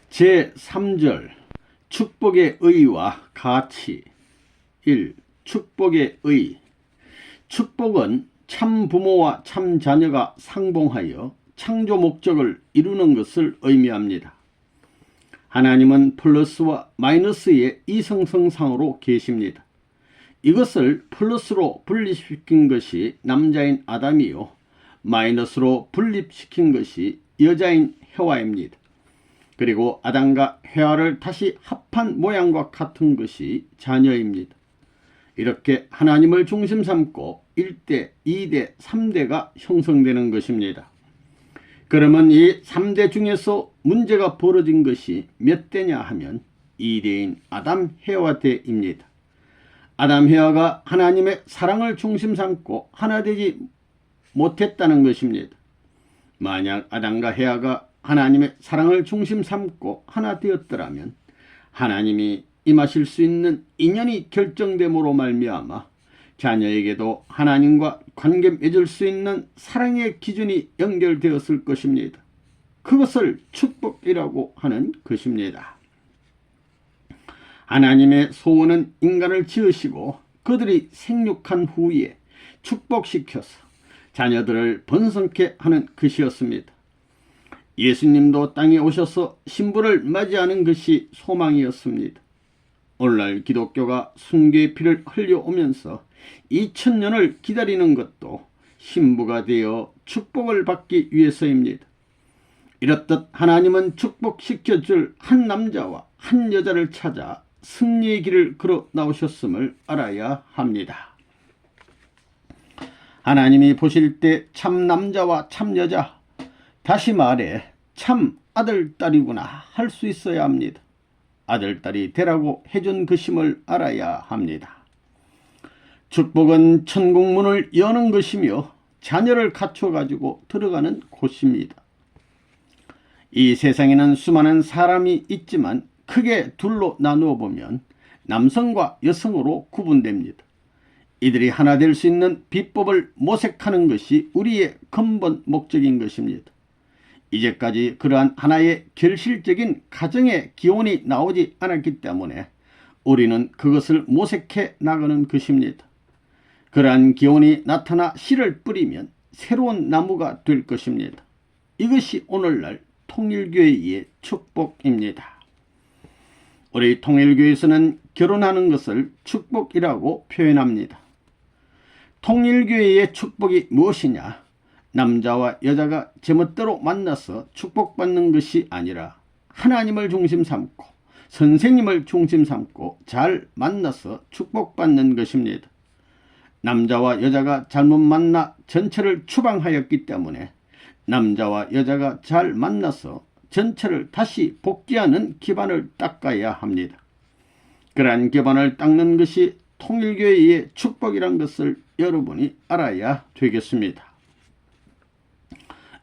제3절 축복의 의와 가치. 1. 축복의 의. 축복은 참 부모와 참 자녀가 상봉하여 창조 목적을 이루는 것을 의미합니다. 하나님은 플러스와 마이너스의 이성성상으로 계십니다. 이것을 플러스로 분립시킨 것이 남자인 아담이요, 마이너스로 분립시킨 것이 여자인 해와입니다. 그리고 아담과 해와를 다시 합한 모양과 같은 것이 자녀입니다. 이렇게 하나님을 중심 삼고 1대, 2대, 3대가 형성되는 것입니다. 그러면 이 3대 중에서 문제가 벌어진 것이 몇 대냐 하면 2대인 아담 해와 대입니다. 아담 해와가 하나님의 사랑을 중심 삼고 하나 되지 못했다는 것입니다. 만약 아담과 해와가 하나님의 사랑을 중심 삼고 하나 되었더라면 하나님이 임하실 수 있는 인연이 결정됨으로 말미암아 자녀에게도 하나님과 관계 맺을 수 있는 사랑의 기준이 연결되었을 것입니다. 그것을 축복이라고 하는 것입니다. 하나님의 소원은 인간을 지으시고 그들이 생육한 후에 축복시켜서 자녀들을 번성케 하는 것이었습니다. 예수님도 땅에 오셔서 신부를 맞이하는 것이 소망이었습니다. 오늘날 기독교가 순교의 피를 흘려오면서 2000년을 기다리는 것도 신부가 되어 축복을 받기 위해서입니다. 이렇듯 하나님은 축복시켜줄 한 남자와 한 여자를 찾아 승리의 길을 걸어 나오셨음을 알아야 합니다. 하나님이 보실 때 참 남자와 참 여자, 다시 말해 참 아들, 딸이구나 할 수 있어야 합니다. 아들, 딸이 되라고 해준 것임을 알아야 합니다. 축복은 천국 문을 여는 것이며 자녀를 갖춰가지고 들어가는 곳입니다. 이 세상에는 수많은 사람이 있지만 크게 둘로 나누어 보면 남성과 여성으로 구분됩니다. 이들이 하나 될 수 있는 비법을 모색하는 것이 우리의 근본 목적인 것입니다. 이제까지 그러한 하나의 결실적인 가정의 기원이 나오지 않았기 때문에 우리는 그것을 모색해 나가는 것입니다. 그러한 기원이 나타나 씨를 뿌리면 새로운 나무가 될 것입니다. 이것이 오늘날 통일교회의 축복입니다. 우리 통일교회에서는 결혼하는 것을 축복이라고 표현합니다. 통일교회의 축복이 무엇이냐? 남자와 여자가 제멋대로 만나서 축복받는 것이 아니라 하나님을 중심 삼고 선생님을 중심 삼고 잘 만나서 축복받는 것입니다. 남자와 여자가 잘못 만나 전체를 추방하였기 때문에 남자와 여자가 잘 만나서 전체를 다시 복귀하는 기반을 닦아야 합니다. 그러한 기반을 닦는 것이 통일교회의 축복이란 것을 여러분이 알아야 되겠습니다.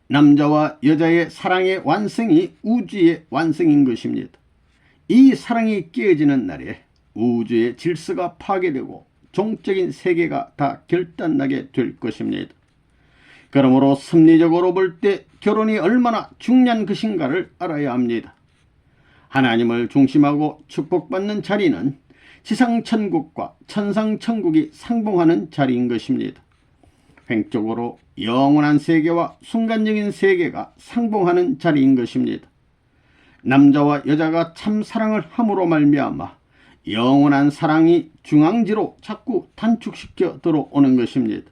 남자와 여자의 사랑의 완성이 우주의 완성인 것입니다. 이 사랑이 깨어지는 날에 우주의 질서가 파괴되고 종적인 세계가 다 결단나게 될 것입니다. 그러므로 섭리적으로 볼 때 결혼이 얼마나 중요한 것인가를 알아야 합니다. 하나님을 중심하고 축복받는 자리는 지상천국과 천상천국이 상봉하는 자리인 것입니다. 횡적으로 영원한 세계와 순간적인 세계가 상봉하는 자리인 것입니다. 남자와 여자가 참 사랑을 함으로 말미암아 영원한 사랑이 중앙지로 자꾸 단축시켜 들어오는 것입니다.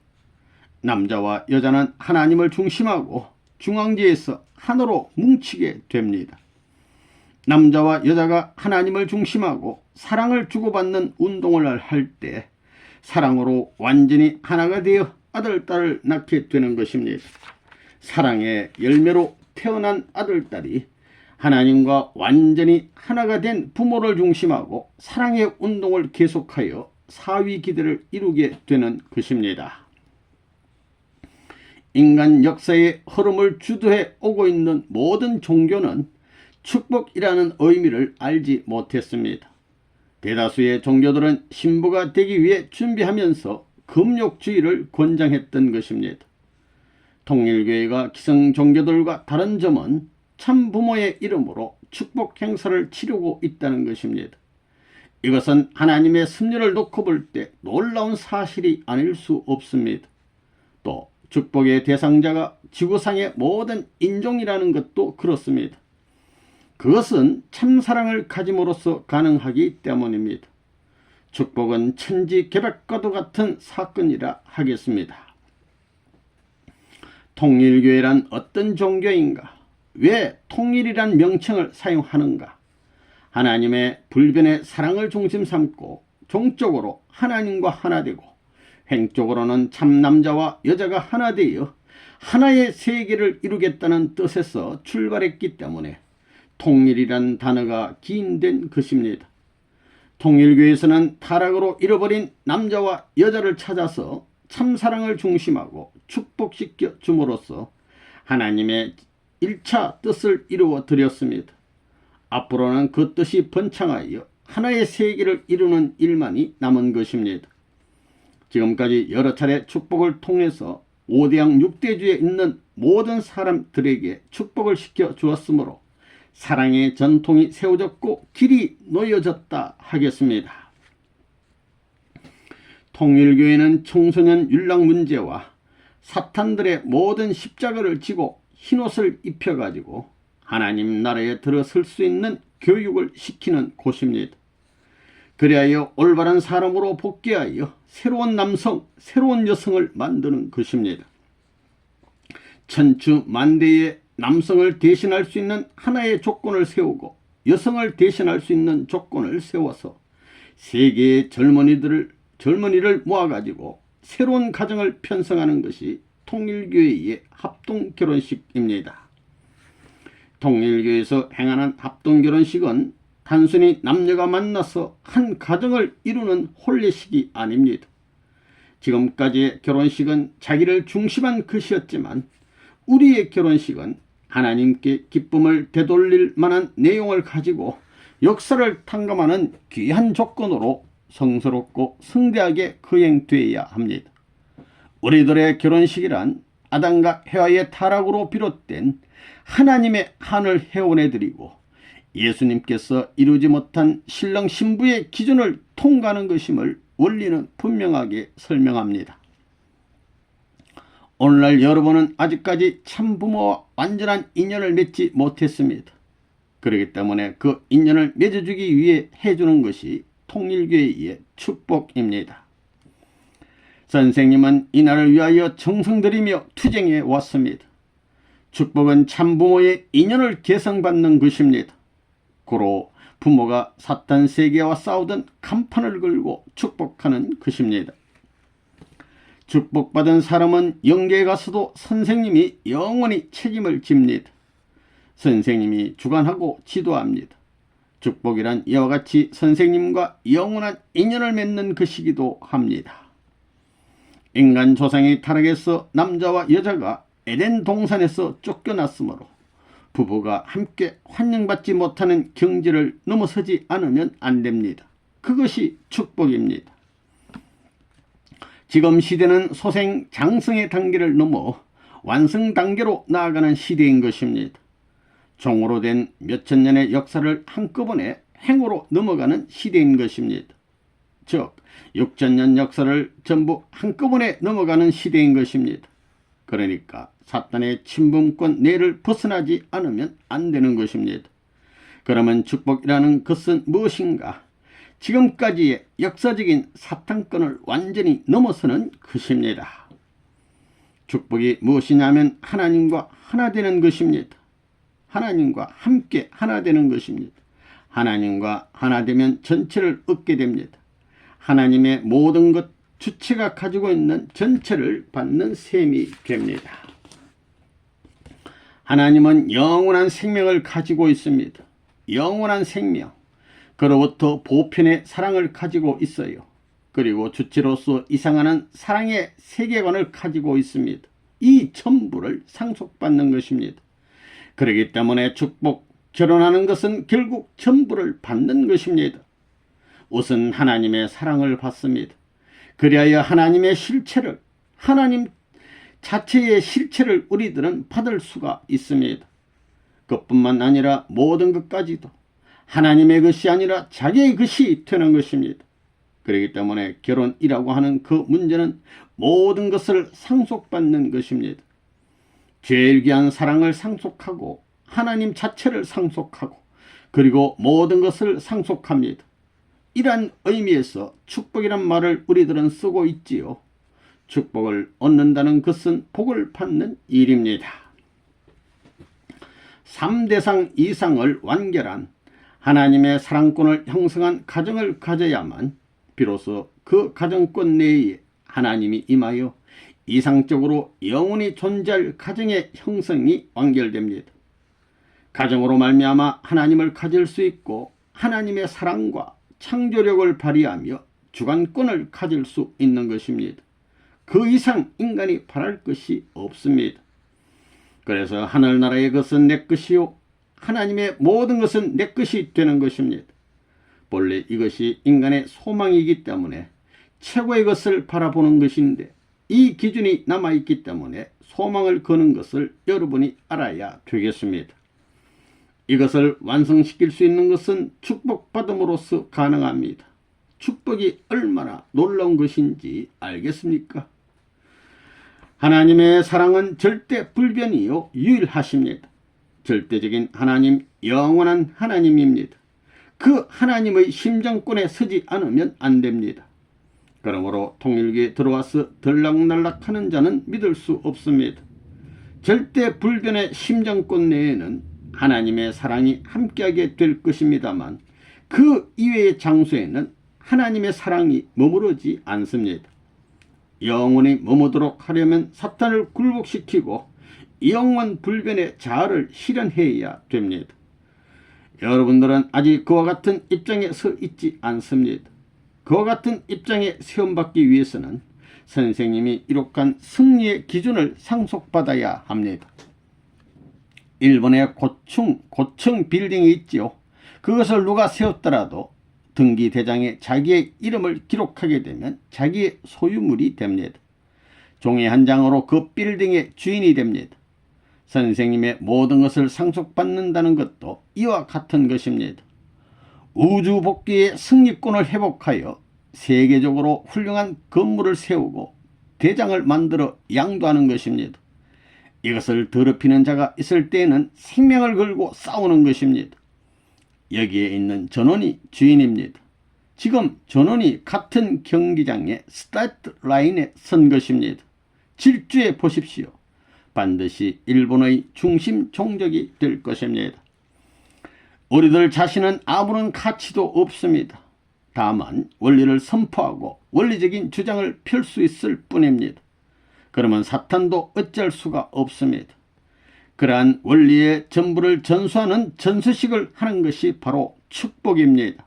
남자와 여자는 하나님을 중심하고 중앙지에서 하나로 뭉치게 됩니다. 남자와 여자가 하나님을 중심하고 사랑을 주고받는 운동을 할 때 사랑으로 완전히 하나가 되어 아들, 딸을 낳게 되는 것입니다. 사랑의 열매로 태어난 아들, 딸이 하나님과 완전히 하나가 된 부모를 중심하고 사랑의 운동을 계속하여 사위 기대를 이루게 되는 것입니다. 인간 역사의 흐름을 주도해 오고 있는 모든 종교는 축복이라는 의미를 알지 못했습니다. 대다수의 종교들은 신부가 되기 위해 준비하면서 금욕주의를 권장했던 것입니다. 통일교회가 기성 종교들과 다른 점은 참 부모의 이름으로 축복 행사를 치르고 있다는 것입니다. 이것은 하나님의 섭리를 놓고 볼 때 놀라운 사실이 아닐 수 없습니다. 또 축복의 대상자가 지구상의 모든 인종이라는 것도 그렇습니다. 그것은 참사랑을 가짐으로써 가능하기 때문입니다. 축복은 천지개벽과도 같은 사건이라 하겠습니다. 통일교회란 어떤 종교인가? 왜 통일이란 명칭을 사용하는가? 하나님의 불변의 사랑을 중심 삼고 종적으로 하나님과 하나 되고 횡적으로는 참 남자와 여자가 하나 되어 하나의 세계를 이루겠다는 뜻에서 출발했기 때문에 통일이란 단어가 기인된 것입니다. 통일교에서는 타락으로 잃어버린 남자와 여자를 찾아서 참사랑을 중심하고 축복시켜 줌으로써 하나님의 1차 뜻을 이루어 드렸습니다. 앞으로는 그 뜻이 번창하여 하나의 세계를 이루는 일만이 남은 것입니다. 지금까지 여러 차례 축복을 통해서 5대양 6대주에 있는 모든 사람들에게 축복을 시켜 주었으므로 사랑의 전통이 세워졌고 길이 놓여졌다 하겠습니다. 통일교회는 청소년 윤락 문제와 사탄들의 모든 십자가를 지고 흰옷을 입혀가지고 하나님 나라에 들어설 수 있는 교육을 시키는 곳입니다. 그리하여 올바른 사람으로 복귀하여 새로운 남성, 새로운 여성을 만드는 것입니다. 천추만대의 남성을 대신할 수 있는 하나의 조건을 세우고 여성을 대신할 수 있는 조건을 세워서 세계의 젊은이를 모아가지고 새로운 가정을 편성하는 것이 통일교회의 합동결혼식입니다. 통일교에서 행하는 합동결혼식은 단순히 남녀가 만나서 한 가정을 이루는 혼례식이 아닙니다. 지금까지의 결혼식은 자기를 중심한 것이었지만 우리의 결혼식은 하나님께 기쁨을 되돌릴 만한 내용을 가지고 역사를 탕감하는 귀한 조건으로 성스럽고 성대하게 거행되어야 합니다. 우리들의 결혼식이란 아담과 해와의 타락으로 비롯된 하나님의 한을 회원해드리고 예수님께서 이루지 못한 신랑 신부의 기준을 통과하는 것임을 원리는 분명하게 설명합니다. 오늘날 여러분은 아직까지 참부모와 완전한 인연을 맺지 못했습니다. 그렇기 때문에 그 인연을 맺어주기 위해 해주는 것이 통일교회의 축복입니다. 선생님은 이날을 위하여 정성 들이며 투쟁해 왔습니다. 축복은 참부모의 인연을 개성받는 것입니다. 고로 부모가 사탄 세계와 싸우던 간판을 걸고 축복하는 것입니다. 축복받은 사람은 영계에 가서도 선생님이 영원히 책임을 집니다. 선생님이 주관하고 지도합니다. 축복이란 이와 같이 선생님과 영원한 인연을 맺는 것이기도 합니다. 인간 조상의 타락에서 남자와 여자가 에덴 동산에서 쫓겨났으므로 부부가 함께 환영받지 못하는 경지를 넘어서지 않으면 안 됩니다. 그것이 축복입니다. 지금 시대는 소생 장성의 단계를 넘어 완성 단계로 나아가는 시대인 것입니다. 종으로 된 몇천 년의 역사를 한꺼번에 행으로 넘어가는 시대인 것입니다. 즉 6,000년 역사를 전부 한꺼번에 넘어가는 시대인 것입니다. 그러니까 사탄의 침범권 내를 벗어나지 않으면 안 되는 것입니다. 그러면 축복이라는 것은 무엇인가? 지금까지의 역사적인 사탄권을 완전히 넘어서는 것입니다. 축복이 무엇이냐면 하나님과 하나 되는 것입니다. 하나님과 함께 하나 되는 것입니다. 하나님과 하나 되면 전체를 얻게 됩니다. 하나님의 모든 것 주체가 가지고 있는 전체를 받는 셈이 됩니다. 하나님은 영원한 생명을 가지고 있습니다. 영원한 생명. 그로부터 보편의 사랑을 가지고 있어요. 그리고 주체로서 이상하는 사랑의 세계관을 가지고 있습니다. 이 전부를 상속받는 것입니다. 그렇기 때문에 축복, 결혼하는 것은 결국 전부를 받는 것입니다. 우선 하나님의 사랑을 받습니다. 그리하여 하나님의 실체를, 하나님 자체의 실체를 우리들은 받을 수가 있습니다. 그것뿐만 아니라 모든 것까지도 하나님의 것이 아니라 자기의 것이 되는 것입니다. 그렇기 때문에 결혼이라고 하는 그 문제는 모든 것을 상속받는 것입니다. 제일 귀한 사랑을 상속하고 하나님 자체를 상속하고 그리고 모든 것을 상속합니다. 이러한 의미에서 축복이란 말을 우리들은 쓰고 있지요. 축복을 얻는다는 것은 복을 받는 일입니다. 3대상 이상을 완결한 하나님의 사랑권을 형성한 가정을 가져야만 비로소 그 가정권 내에 하나님이 임하여 이상적으로 영원히 존재할 가정의 형성이 완결됩니다. 가정으로 말미암아 하나님을 가질 수 있고 하나님의 사랑과 창조력을 발휘하며 주관권을 가질 수 있는 것입니다. 그 이상 인간이 바랄 것이 없습니다. 그래서 하늘나라의 것은 내 것이요 하나님의 모든 것은 내 것이 되는 것입니다. 본래 이것이 인간의 소망이기 때문에 최고의 것을 바라보는 것인데 이 기준이 남아있기 때문에 소망을 거는 것을 여러분이 알아야 되겠습니다. 이것을 완성시킬 수 있는 것은 축복받음으로써 가능합니다. 축복이 얼마나 놀라운 것인지 알겠습니까? 하나님의 사랑은 절대 불변이요 유일하십니다. 절대적인 하나님, 영원한 하나님입니다. 그 하나님의 심정권에 서지 않으면 안 됩니다. 그러므로 통일교에 들어와서 들락날락하는 자는 믿을 수 없습니다. 절대 불변의 심정권 내에는 하나님의 사랑이 함께하게 될 것입니다만 그 이외의 장소에는 하나님의 사랑이 머무르지 않습니다. 영원히 머무도록 하려면 사탄을 굴복시키고 영원 불변의 자아를 실현해야 됩니다. 여러분들은 아직 그와 같은 입장에 서 있지 않습니다. 그와 같은 입장에 세움받기 위해서는 선생님이 이룩한 승리의 기준을 상속받아야 합니다. 일본에 고층 빌딩이 있지요. 그것을 누가 세웠더라도 등기 대장에 자기의 이름을 기록하게 되면 자기의 소유물이 됩니다. 종이 한 장으로 그 빌딩의 주인이 됩니다. 선생님의 모든 것을 상속받는다는 것도 이와 같은 것입니다. 우주 복귀의 승리권을 회복하여 세계적으로 훌륭한 건물을 세우고 대장을 만들어 양도하는 것입니다. 이것을 더럽히는 자가 있을 때에는 생명을 걸고 싸우는 것입니다. 여기에 있는 전원이 주인입니다. 지금 전원이 같은 경기장의 스타트 라인에 선 것입니다. 질주해 보십시오. 반드시 일본의 중심 종족이 될 것입니다. 우리들 자신은 아무런 가치도 없습니다. 다만 원리를 선포하고 원리적인 주장을 펼 수 있을 뿐입니다. 그러면 사탄도 어찌할 수가 없습니다. 그러한 원리의 전부를 전수하는 전수식을 하는 것이 바로 축복입니다.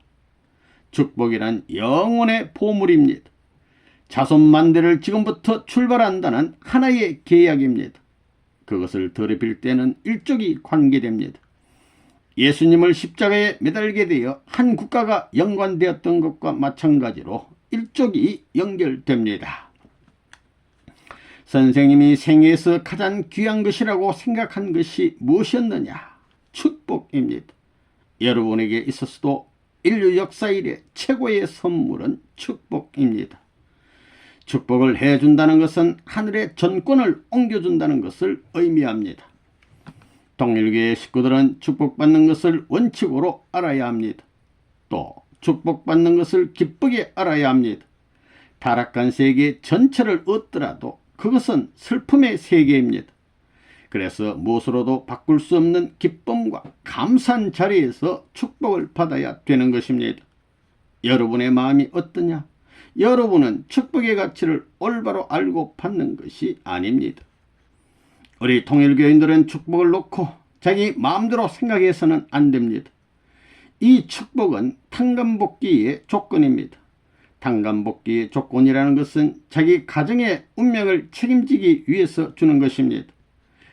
축복이란 영혼의 보물입니다. 자손 만대를 지금부터 출발한다는 하나의 계약입니다. 그것을 더럽힐 때는 일족이 관계됩니다. 예수님을 십자가에 매달게 되어 한 국가가 연관되었던 것과 마찬가지로 일족이 연결됩니다. 선생님이 생애에서 가장 귀한 것이라고 생각한 것이 무엇이었느냐? 축복입니다. 여러분에게 있어서도 인류 역사 이래 최고의 선물은 축복입니다. 축복을 해준다는 것은 하늘의 전권을 옮겨준다는 것을 의미합니다. 통일교의 식구들은 축복받는 것을 원칙으로 알아야 합니다. 또 축복받는 것을 기쁘게 알아야 합니다. 타락한 세계 전체를 얻더라도 그것은 슬픔의 세계입니다. 그래서 무엇으로도 바꿀 수 없는 기쁨과 감사한 자리에서 축복을 받아야 되는 것입니다. 여러분의 마음이 어떠냐? 여러분은 축복의 가치를 올바로 알고 받는 것이 아닙니다. 우리 통일교인들은 축복을 놓고 자기 마음대로 생각해서는 안 됩니다. 이 축복은 탕감복귀의 조건입니다. 탕감복귀의 조건이라는 것은 자기 가정의 운명을 책임지기 위해서 주는 것입니다.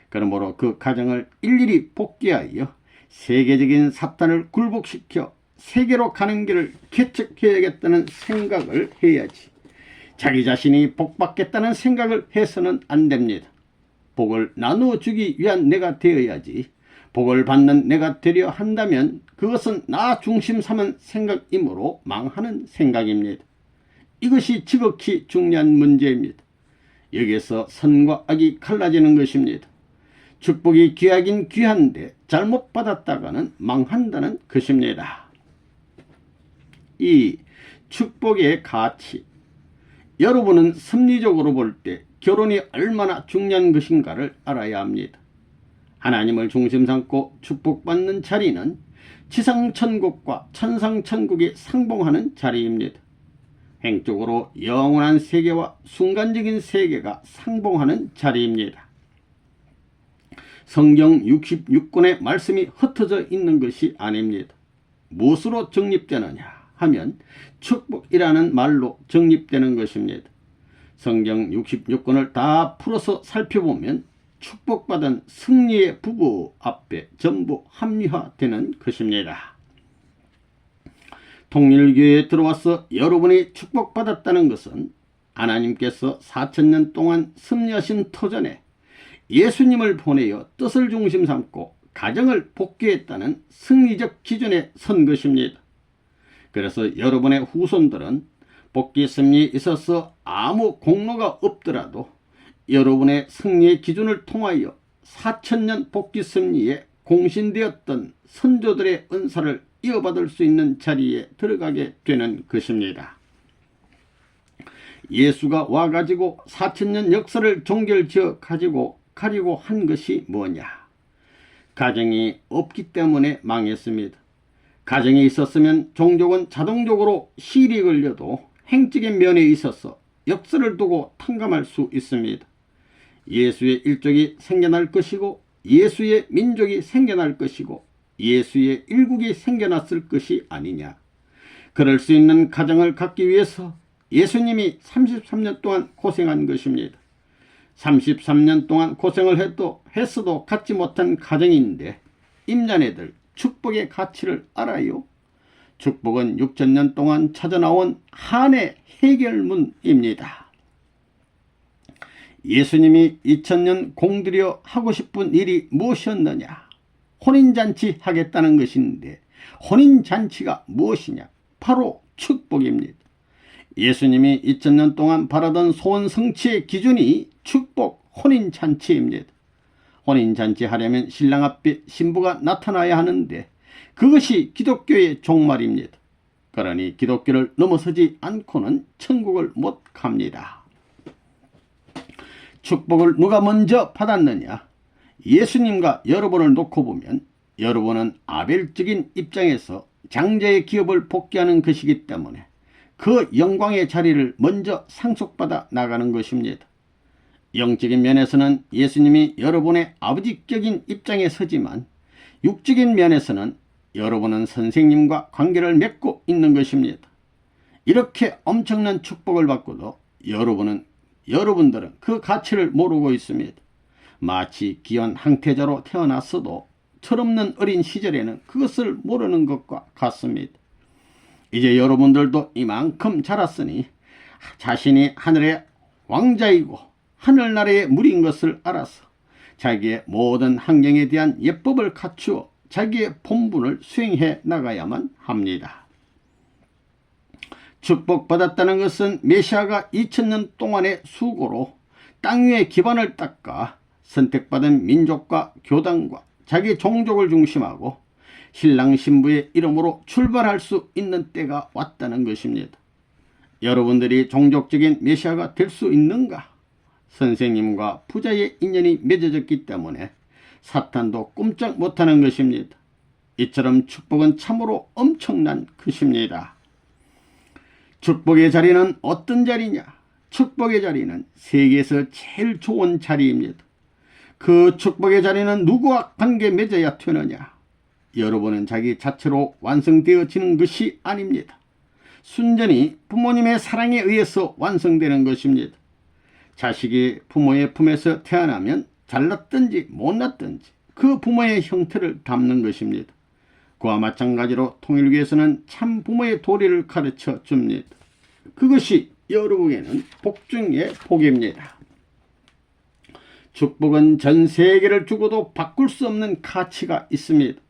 그러므로 그 가정을 일일이 복귀하여 세계적인 사탄을 굴복시켜 세계로 가는 길을 개척해야겠다는 생각을 해야지. 자기 자신이 복받겠다는 생각을 해서는 안 됩니다. 복을 나누어 주기 위한 내가 되어야지 복을 받는 내가 되려 한다면 그것은 나 중심 삼은 생각이므로 망하는 생각입니다. 이것이 지극히 중요한 문제입니다. 여기에서 선과 악이 갈라지는 것입니다. 축복이 귀하긴 귀한데 잘못 받았다가는 망한다는 것입니다. 이 축복의 가치. 여러분은 섭리적으로 볼 때 결혼이 얼마나 중요한 것인가를 알아야 합니다. 하나님을 중심 삼고 축복받는 자리는 지상천국과 천상천국이 상봉하는 자리입니다. 행적으로 영원한 세계와 순간적인 세계가 상봉하는 자리입니다. 성경 66권의 말씀이 흩어져 있는 것이 아닙니다. 무엇으로 정립되느냐 하면 축복이라는 말로 정립되는 것입니다. 성경 66권을 다 풀어서 살펴보면 축복받은 승리의 부부 앞에 전부 합리화되는 것입니다. 통일교회에 들어와서 여러분이 축복받았다는 것은 하나님께서 4000년 동안 섭리하신 터전에 예수님을 보내어 뜻을 중심 삼고 가정을 복귀했다는 승리적 기준에 선 것입니다. 그래서 여러분의 후손들은 복귀 섭리에 있어서 아무 공로가 없더라도 여러분의 승리의 기준을 통하여 4000년 복귀 섭리에 공신되었던 선조들의 은사를 이어받을 수 있는 자리에 들어가게 되는 것입니다. 예수가 와가지고 4000년 역사를 종결지어 가지고 가려고 한 것이 뭐냐? 가정이 없기 때문에 망했습니다. 가정이 있었으면 종족은 자동적으로 시일이 걸려도 행적인 면에 있어서 역사를 두고 탕감할 수 있습니다. 예수의 일족이 생겨날 것이고 예수의 민족이 생겨날 것이고 예수의 일국이 생겨났을 것이 아니냐. 그럴 수 있는 가정을 갖기 위해서 예수님이 33년 동안 고생한 것입니다. 33년 동안 고생을 했어도 갖지 못한 가정인데 임자네들 축복의 가치를 알아요? 축복은 6000년 동안 찾아나온 한의 해결문입니다. 예수님이 2000년 공들여 하고 싶은 일이 무엇이었느냐? 혼인잔치 하겠다는 것인데 혼인잔치가 무엇이냐? 바로 축복입니다. 예수님이 2000년 동안 바라던 소원 성취의 기준이 축복 혼인잔치입니다. 혼인잔치 하려면 신랑 앞에 신부가 나타나야 하는데 그것이 기독교의 종말입니다. 그러니 기독교를 넘어서지 않고는 천국을 못 갑니다. 축복을 누가 먼저 받았느냐? 예수님과 여러분을 놓고 보면 여러분은 아벨적인 입장에서 장자의 기업을 복귀하는 것이기 때문에 그 영광의 자리를 먼저 상속받아 나가는 것입니다. 영적인 면에서는 예수님이 여러분의 아버지격인 입장에 서지만 육적인 면에서는 여러분은 선생님과 관계를 맺고 있는 것입니다. 이렇게 엄청난 축복을 받고도 여러분들은 그 가치를 모르고 있습니다. 마치 귀한 항태자로 태어났어도 철없는 어린 시절에는 그것을 모르는 것과 같습니다. 이제 여러분들도 이만큼 자랐으니 자신이 하늘의 왕자이고 하늘나라의 물인 것을 알아서 자기의 모든 환경에 대한 예법을 갖추어 자기의 본분을 수행해 나가야만 합니다. 축복받았다는 것은 메시아가 2000년 동안의 수고로 땅 위의 기반을 닦아 선택받은 민족과 교단과 자기 종족을 중심하고 신랑 신부의 이름으로 출발할 수 있는 때가 왔다는 것입니다. 여러분들이 종족적인 메시아가 될 수 있는가? 선생님과 부자의 인연이 맺어졌기 때문에 사탄도 꼼짝 못하는 것입니다. 이처럼 축복은 참으로 엄청난 것입니다. 축복의 자리는 어떤 자리냐? 축복의 자리는 세계에서 제일 좋은 자리입니다. 그 축복의 자리는 누구와 관계 맺어야 되느냐? 여러분은 자기 자체로 완성되어지는 것이 아닙니다. 순전히 부모님의 사랑에 의해서 완성되는 것입니다. 자식이 부모의 품에서 태어나면 잘났든지 못났든지 그 부모의 형태를 담는 것입니다. 그와 마찬가지로 통일교에서는 참 부모의 도리를 가르쳐 줍니다. 그것이 여러분에게는 복 중의 복입니다. 축복은 전 세계를 주고도 바꿀 수 없는 가치가 있습니다.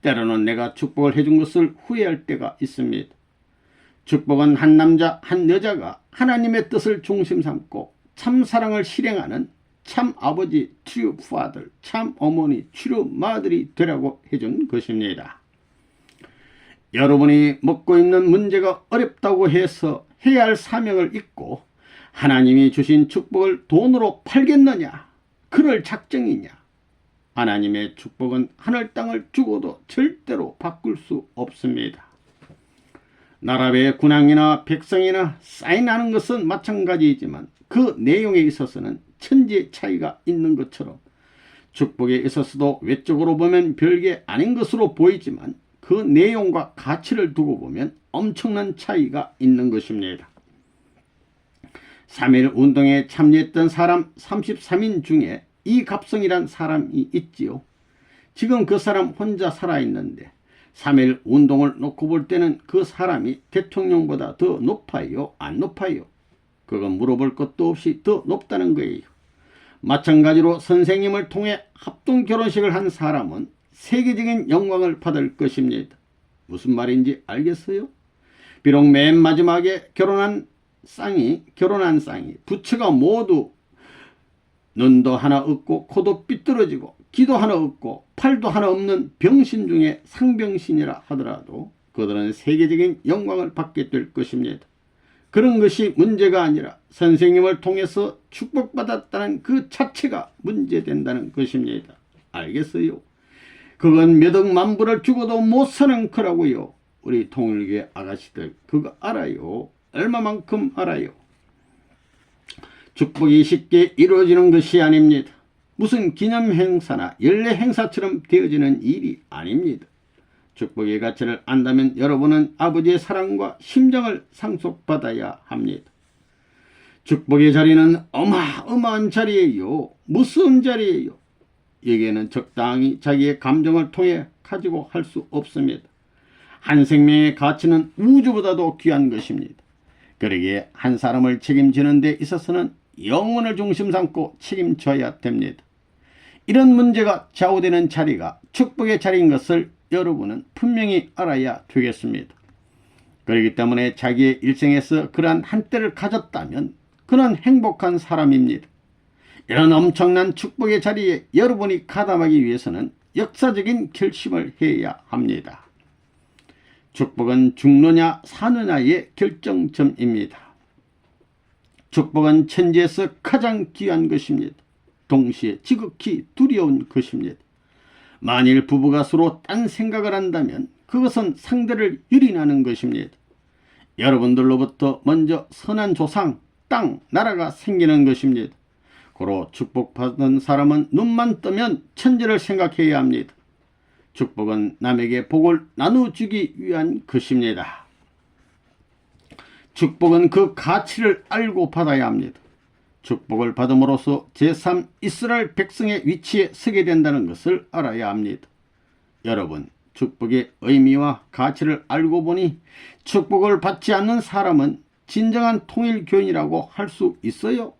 때로는 내가 축복을 해준 것을 후회할 때가 있습니다. 축복은 한 남자 한 여자가 하나님의 뜻을 중심 삼고 참 사랑을 실행하는 참 아버지 true father, 참 어머니 true mother이 되라고 해준 것입니다. 여러분이 먹고 입는 문제가 어렵다고 해서 해야 할 사명을 잊고 하나님이 주신 축복을 돈으로 팔겠느냐? 그럴 작정이냐? 하나님의 축복은 하늘 땅을 주고도 절대로 바꿀 수 없습니다. 나라의 군왕이나 백성이나 사인하는 것은 마찬가지이지만 그 내용에 있어서는 천지의 차이가 있는 것처럼 축복에 있어서도 외적으로 보면 별게 아닌 것으로 보이지만 그 내용과 가치를 두고 보면 엄청난 차이가 있는 것입니다. 3.1 운동에 참여했던 사람 33인 중에 이갑성이란 사람이 있지요. 지금 그 사람 혼자 살아있는데 3.1 운동을 놓고 볼 때는 그 사람이 대통령보다 더 높아요? 안 높아요? 그건 물어볼 것도 없이 더 높다는 거예요. 마찬가지로 선생님을 통해 합동 결혼식을 한 사람은 세계적인 영광을 받을 것입니다. 무슨 말인지 알겠어요? 비록 맨 마지막에 결혼한 쌍이 부처가 모두 눈도 하나 없고 코도 삐뚤어지고 귀도 하나 없고 팔도 하나 없는 병신 중에 상병신이라 하더라도 그들은 세계적인 영광을 받게 될 것입니다. 그런 것이 문제가 아니라 선생님을 통해서 축복받았다는 그 자체가 문제된다는 것입니다. 알겠어요? 그건 몇 억 만불을 주고도 못 사는 거라고요. 우리 통일교회 아가씨들 그거 알아요? 얼마만큼 알아요? 축복이 쉽게 이루어지는 것이 아닙니다. 무슨 기념행사나 연례행사처럼 되어지는 일이 아닙니다. 축복의 가치를 안다면 여러분은 아버지의 사랑과 심정을 상속받아야 합니다. 축복의 자리는 어마어마한 자리예요. 무서운 자리예요. 여기에는 적당히 자기의 감정을 통해 가지고 할 수 없습니다. 한 생명의 가치는 우주보다도 귀한 것입니다. 그러기에 한 사람을 책임지는 데 있어서는 영혼을 중심 삼고 책임져야 됩니다. 이런 문제가 좌우되는 자리가 축복의 자리인 것을 여러분은 분명히 알아야 되겠습니다. 그렇기 때문에 자기의 일생에서 그러한 한때를 가졌다면 그는 행복한 사람입니다. 이런 엄청난 축복의 자리에 여러분이 가담하기 위해서는 역사적인 결심을 해야 합니다. 축복은 죽느냐 사느냐의 결정점입니다. 축복은 천지에서 가장 귀한 것입니다. 동시에 지극히 두려운 것입니다. 만일 부부가 서로 딴 생각을 한다면 그것은 상대를 유린하는 것입니다. 여러분들로부터 먼저 선한 조상, 땅, 나라가 생기는 것입니다. 고로 축복받은 사람은 눈만 뜨면 천지를 생각해야 합니다. 축복은 남에게 복을 나눠주기 위한 것입니다. 축복은 그 가치를 알고 받아야 합니다. 축복을 받음으로써 제3 이스라엘 백성의 위치에 서게 된다는 것을 알아야 합니다. 여러분, 축복의 의미와 가치를 알고 보니 축복을 받지 않는 사람은 진정한 통일교인이라고 할 수 있어요?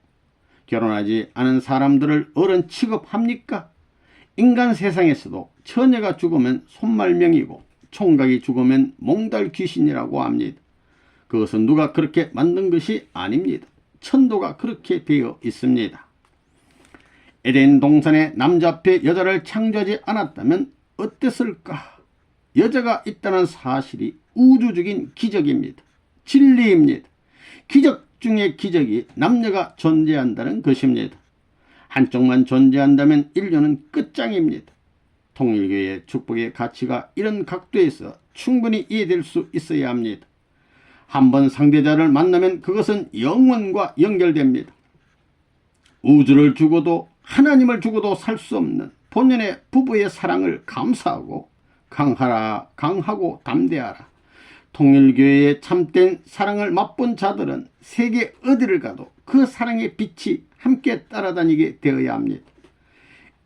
결혼하지 않은 사람들을 어른 취급합니까? 인간 세상에서도 처녀가 죽으면 손말명이고 총각이 죽으면 몽달 귀신이라고 합니다. 그것은 누가 그렇게 만든 것이 아닙니다. 천도가 그렇게 되어 있습니다. 에덴 동산에 남자 앞에 여자를 창조하지 않았다면 어땠을까? 여자가 있다는 사실이 우주적인 기적입니다. 진리입니다. 기적 중의 기적이 남녀가 존재한다는 것입니다. 한쪽만 존재한다면 인류는 끝장입니다. 통일교의 축복의 가치가 이런 각도에서 충분히 이해될 수 있어야 합니다. 한번 상대자를 만나면 그것은 영원과 연결됩니다. 우주를 주고도 하나님을 주고도 살 수 없는 본연의 부부의 사랑을 감사하고 강하고 담대하라. 통일교회의 참된 사랑을 맛본 자들은 세계 어디를 가도 그 사랑의 빛이 함께 따라다니게 되어야 합니다.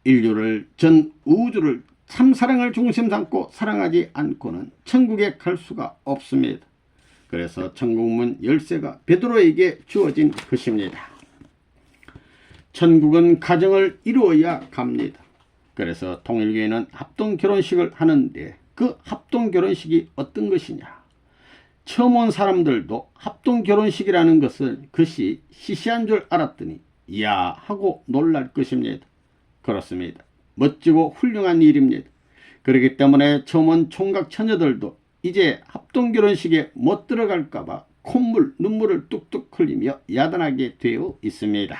인류를, 전 우주를 참사랑을 중심 삼고 사랑하지 않고는 천국에 갈 수가 없습니다. 그래서 천국문 열쇠가 베드로에게 주어진 것입니다. 천국은 가정을 이루어야 갑니다. 그래서 통일교회는 합동결혼식을 하는데 그 합동결혼식이 어떤 것이냐. 처음 온 사람들도 합동결혼식이라는 것이 시시한 줄 알았더니 이야 하고 놀랄 것입니다. 그렇습니다. 멋지고 훌륭한 일입니다. 그렇기 때문에 처음 온 총각 처녀들도 이제 합동결혼식에 못 들어갈까봐 콧물 눈물을 뚝뚝 흘리며 야단하게 되어 있습니다.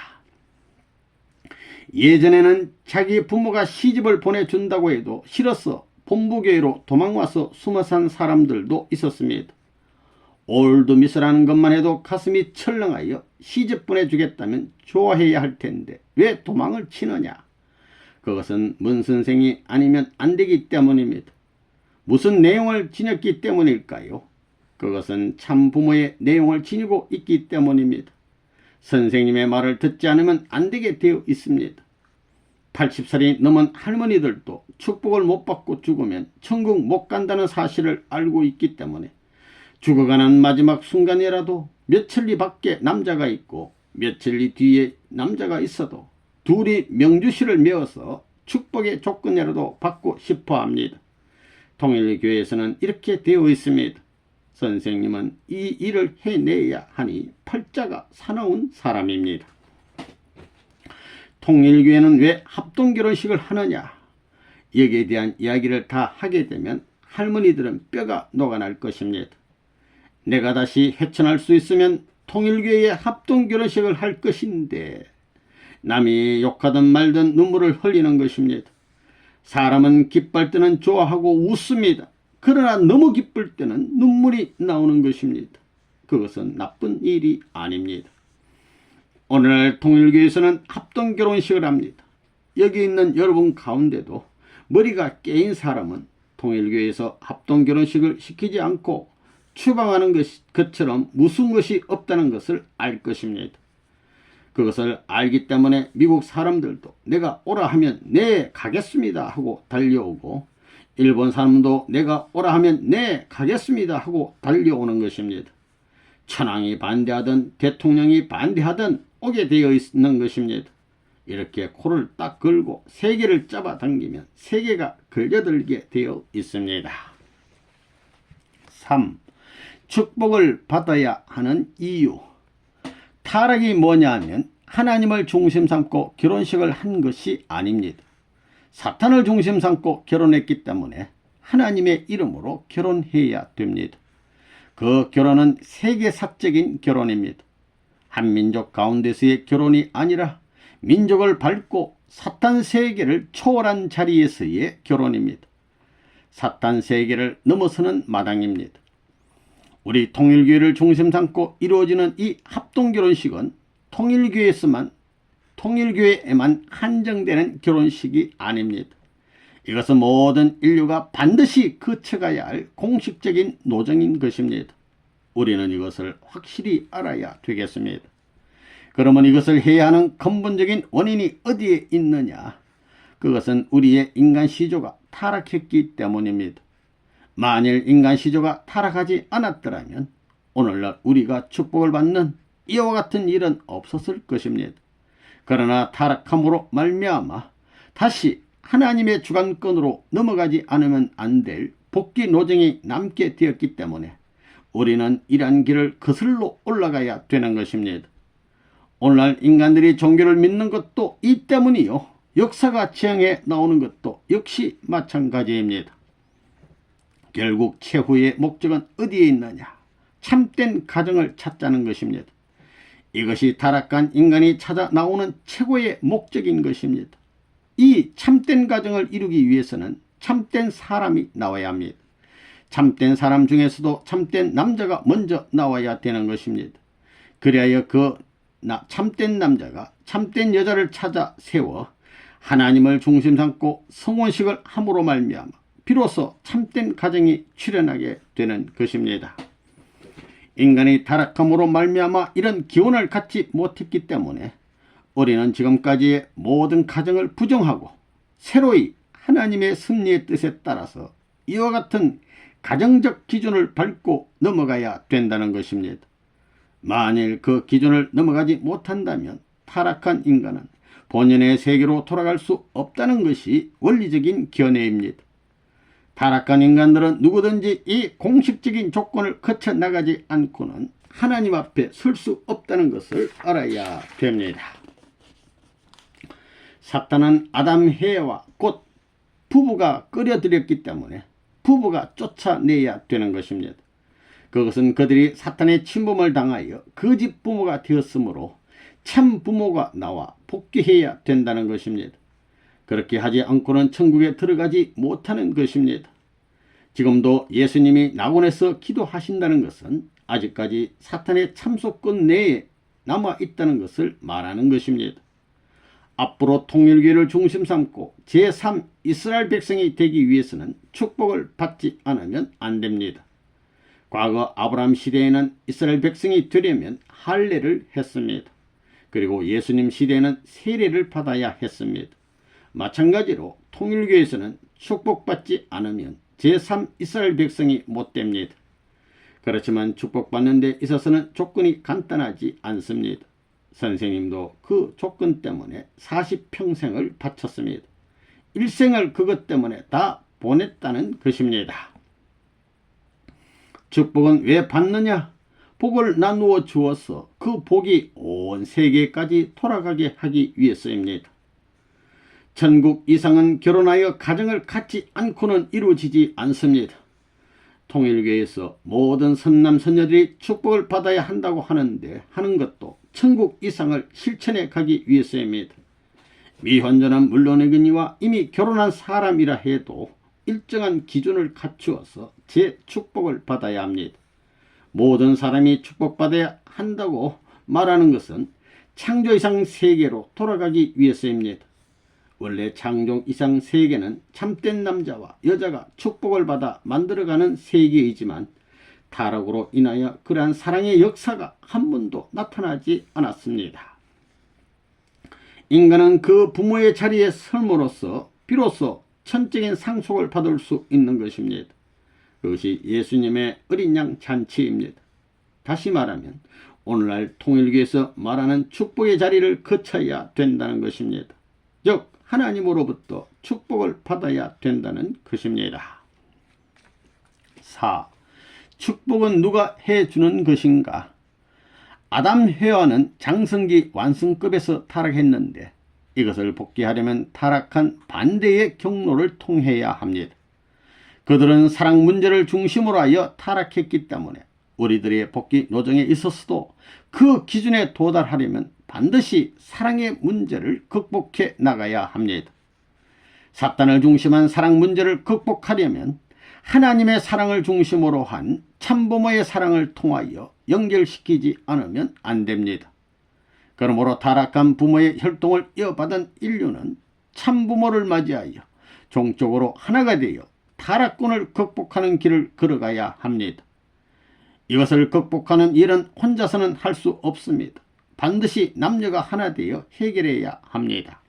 예전에는 자기 부모가 시집을 보내준다고 해도 싫어서 본부교회로 도망와서 숨어 산 사람들도 있었습니다. 올드미스라는 것만 해도 가슴이 철렁하여 시집 보내주겠다면 좋아해야 할 텐데 왜 도망을 치느냐. 그것은 문 선생이 아니면 안 되기 때문입니다. 무슨 내용을 지녔기 때문일까요? 그것은 참 부모의 내용을 지니고 있기 때문입니다. 선생님의 말을 듣지 않으면 안 되게 되어 있습니다. 80살이 넘은 할머니들도 축복을 못 받고 죽으면 천국 못 간다는 사실을 알고 있기 때문에 죽어가는 마지막 순간이라도 며칠 뒤 밖에 남자가 있고 며칠 뒤 뒤에 남자가 있어도 둘이 명주실을 메어서 축복의 조건이라도 받고 싶어 합니다. 통일교회에서는 이렇게 되어 있습니다. 선생님은 이 일을 해내야 하니 팔자가 사나운 사람입니다. 통일교회는 왜 합동결혼식을 하느냐. 여기에 대한 이야기를 다 하게 되면 할머니들은 뼈가 녹아날 것입니다. 내가 다시 헤쳐날 수 있으면 통일교회에 합동결혼식을 할 것인데 남이 욕하든 말든 눈물을 흘리는 것입니다. 사람은 기쁠 때는 좋아하고 웃습니다. 그러나 너무 기쁠 때는 눈물이 나오는 것입니다. 그것은 나쁜 일이 아닙니다. 오늘날 통일교회에서는 합동결혼식을 합니다. 여기 있는 여러분 가운데도 머리가 깨인 사람은 통일교회에서 합동결혼식을 시키지 않고 추방하는 것처럼 무슨 것이 없다는 것을 알 것입니다. 그것을 알기 때문에 미국 사람들도 내가 오라 하면 네 가겠습니다 하고 달려오고 일본 사람도 내가 오라 하면 네 가겠습니다 하고 달려오는 것입니다. 천황이 반대하든 대통령이 반대하든 오게 되어 있는 것입니다. 이렇게 코를 딱 걸고 세계를 잡아당기면 세계가 걸려들게 되어 있습니다. 3. 축복을 받아야 하는 이유. 타락이 뭐냐 하면 하나님을 중심 삼고 결혼식을 한 것이 아닙니다. 사탄을 중심 삼고 결혼했기 때문에 하나님의 이름으로 결혼해야 됩니다. 그 결혼은 세계사적인 결혼입니다. 한민족 가운데서의 결혼이 아니라 민족을 밟고 사탄 세계를 초월한 자리에서의 결혼입니다. 사탄 세계를 넘어서는 마당입니다. 우리 통일교회를 중심 삼고 이루어지는 이 합동결혼식은 통일교회에만 한정되는 결혼식이 아닙니다. 이것은 모든 인류가 반드시 거쳐가야 할 공식적인 노정인 것입니다. 우리는 이것을 확실히 알아야 되겠습니다. 그러면 이것을 해야 하는 근본적인 원인이 어디에 있느냐? 그것은 우리의 인간 시조가 타락했기 때문입니다. 만일 인간 시조가 타락하지 않았더라면 오늘날 우리가 축복을 받는 이와 같은 일은 없었을 것입니다. 그러나 타락함으로 말미암아 다시 하나님의 주관권으로 넘어가지 않으면 안 될 복귀 노정이 남게 되었기 때문에 우리는 이러한 길을 거슬러 올라가야 되는 것입니다. 오늘날 인간들이 종교를 믿는 것도 이 때문이요. 역사가 지향해 나오는 것도 역시 마찬가지입니다. 결국 최후의 목적은 어디에 있느냐? 참된 가정을 찾자는 것입니다. 이것이 타락한 인간이 찾아 나오는 최고의 목적인 것입니다. 이 참된 가정을 이루기 위해서는 참된 사람이 나와야 합니다. 참된 사람 중에서도 참된 남자가 먼저 나와야 되는 것입니다. 그리하여 그 참된 남자가 참된 여자를 찾아 세워 하나님을 중심 삼고 성혼식을 함으로 말미암아 비로소 참된 가정이 출현하게 되는 것입니다. 인간이 타락함으로 말미암아 이런 기원을 갖지 못했기 때문에 우리는 지금까지의 모든 가정을 부정하고 새로이 하나님의 섭리의 뜻에 따라서 이와 같은 가정적 기준을 밟고 넘어가야 된다는 것입니다. 만일 그 기준을 넘어가지 못한다면 타락한 인간은 본연의 세계로 돌아갈 수 없다는 것이 원리적인 견해입니다. 타락한 인간들은 누구든지 이 공식적인 조건을 거쳐 나가지 않고는 하나님 앞에 설 수 없다는 것을 알아야 됩니다. 사탄은 아담 해와 곧 부부가 끌어들였기 때문에 부부가 쫓아내야 되는 것입니다. 그것은 그들이 사탄의 침범을 당하여 거짓 부모가 되었으므로 참 부모가 나와 복귀해야 된다는 것입니다. 그렇게 하지 않고는 천국에 들어가지 못하는 것입니다. 지금도 예수님이 낙원에서 기도하신다는 것은 아직까지 사탄의 참소권 내에 남아있다는 것을 말하는 것입니다. 앞으로 통일교회를 중심 삼고 제3 이스라엘 백성이 되기 위해서는 축복을 받지 않으면 안 됩니다. 과거 아브라함 시대에는 이스라엘 백성이 되려면 할례를 했습니다. 그리고 예수님 시대에는 세례를 받아야 했습니다. 마찬가지로 통일교에서는 축복받지 않으면 제3 이스라엘 백성이 못 됩니다. 그렇지만 축복받는 데 있어서는 조건이 간단하지 않습니다. 선생님도 그 조건 때문에 40평생을 바쳤습니다. 일생을 그것 때문에 다 보냈다는 것입니다. 축복은 왜 받느냐? 복을 나누어 주어서 그 복이 온 세계까지 돌아가게 하기 위해서입니다. 천국 이상은 결혼하여 가정을 갖지 않고는 이루어지지 않습니다. 통일교에서 모든 선남 선녀들이 축복을 받아야 한다고 하는 것도 천국 이상을 실천해 가기 위해서입니다. 미혼전은 물론이거니와 이미 결혼한 사람이라 해도 일정한 기준을 갖추어서 제 축복을 받아야 합니다. 모든 사람이 축복받아야 한다고 말하는 것은 창조 이상 세계로 돌아가기 위해서입니다. 원래 창조 이상 세계는 참된 남자와 여자가 축복을 받아 만들어가는 세계이지만 타락으로 인하여 그러한 사랑의 역사가 한 번도 나타나지 않았습니다. 인간은 그 부모의 자리에 설므로써 비로소 천적인 상속을 받을 수 있는 것입니다. 그것이 예수님의 어린 양 잔치입니다. 다시 말하면 오늘날 통일교에서 말하는 축복의 자리를 거쳐야 된다는 것입니다. 즉 하나님으로부터 축복을 받아야 된다는 것입니다. 4. 축복은 누가 해주는 것인가? 아담 해와는 장성기 완성급에서 타락했는데 이것을 복귀하려면 타락한 반대의 경로를 통해야 합니다. 그들은 사랑 문제를 중심으로 하여 타락했기 때문에 우리들의 복귀 노정에 있어서도 그 기준에 도달하려면 반드시 사랑의 문제를 극복해 나가야 합니다. 사탄을 중심한 사랑 문제를 극복하려면 하나님의 사랑을 중심으로 한 참부모의 사랑을 통하여 연결시키지 않으면 안 됩니다. 그러므로 타락한 부모의 혈통을 이어받은 인류는 참부모를 맞이하여 종적으로 하나가 되어 타락군을 극복하는 길을 걸어가야 합니다. 이것을 극복하는 일은 혼자서는 할 수 없습니다. 반드시 남녀가 하나 되어 해결해야 합니다.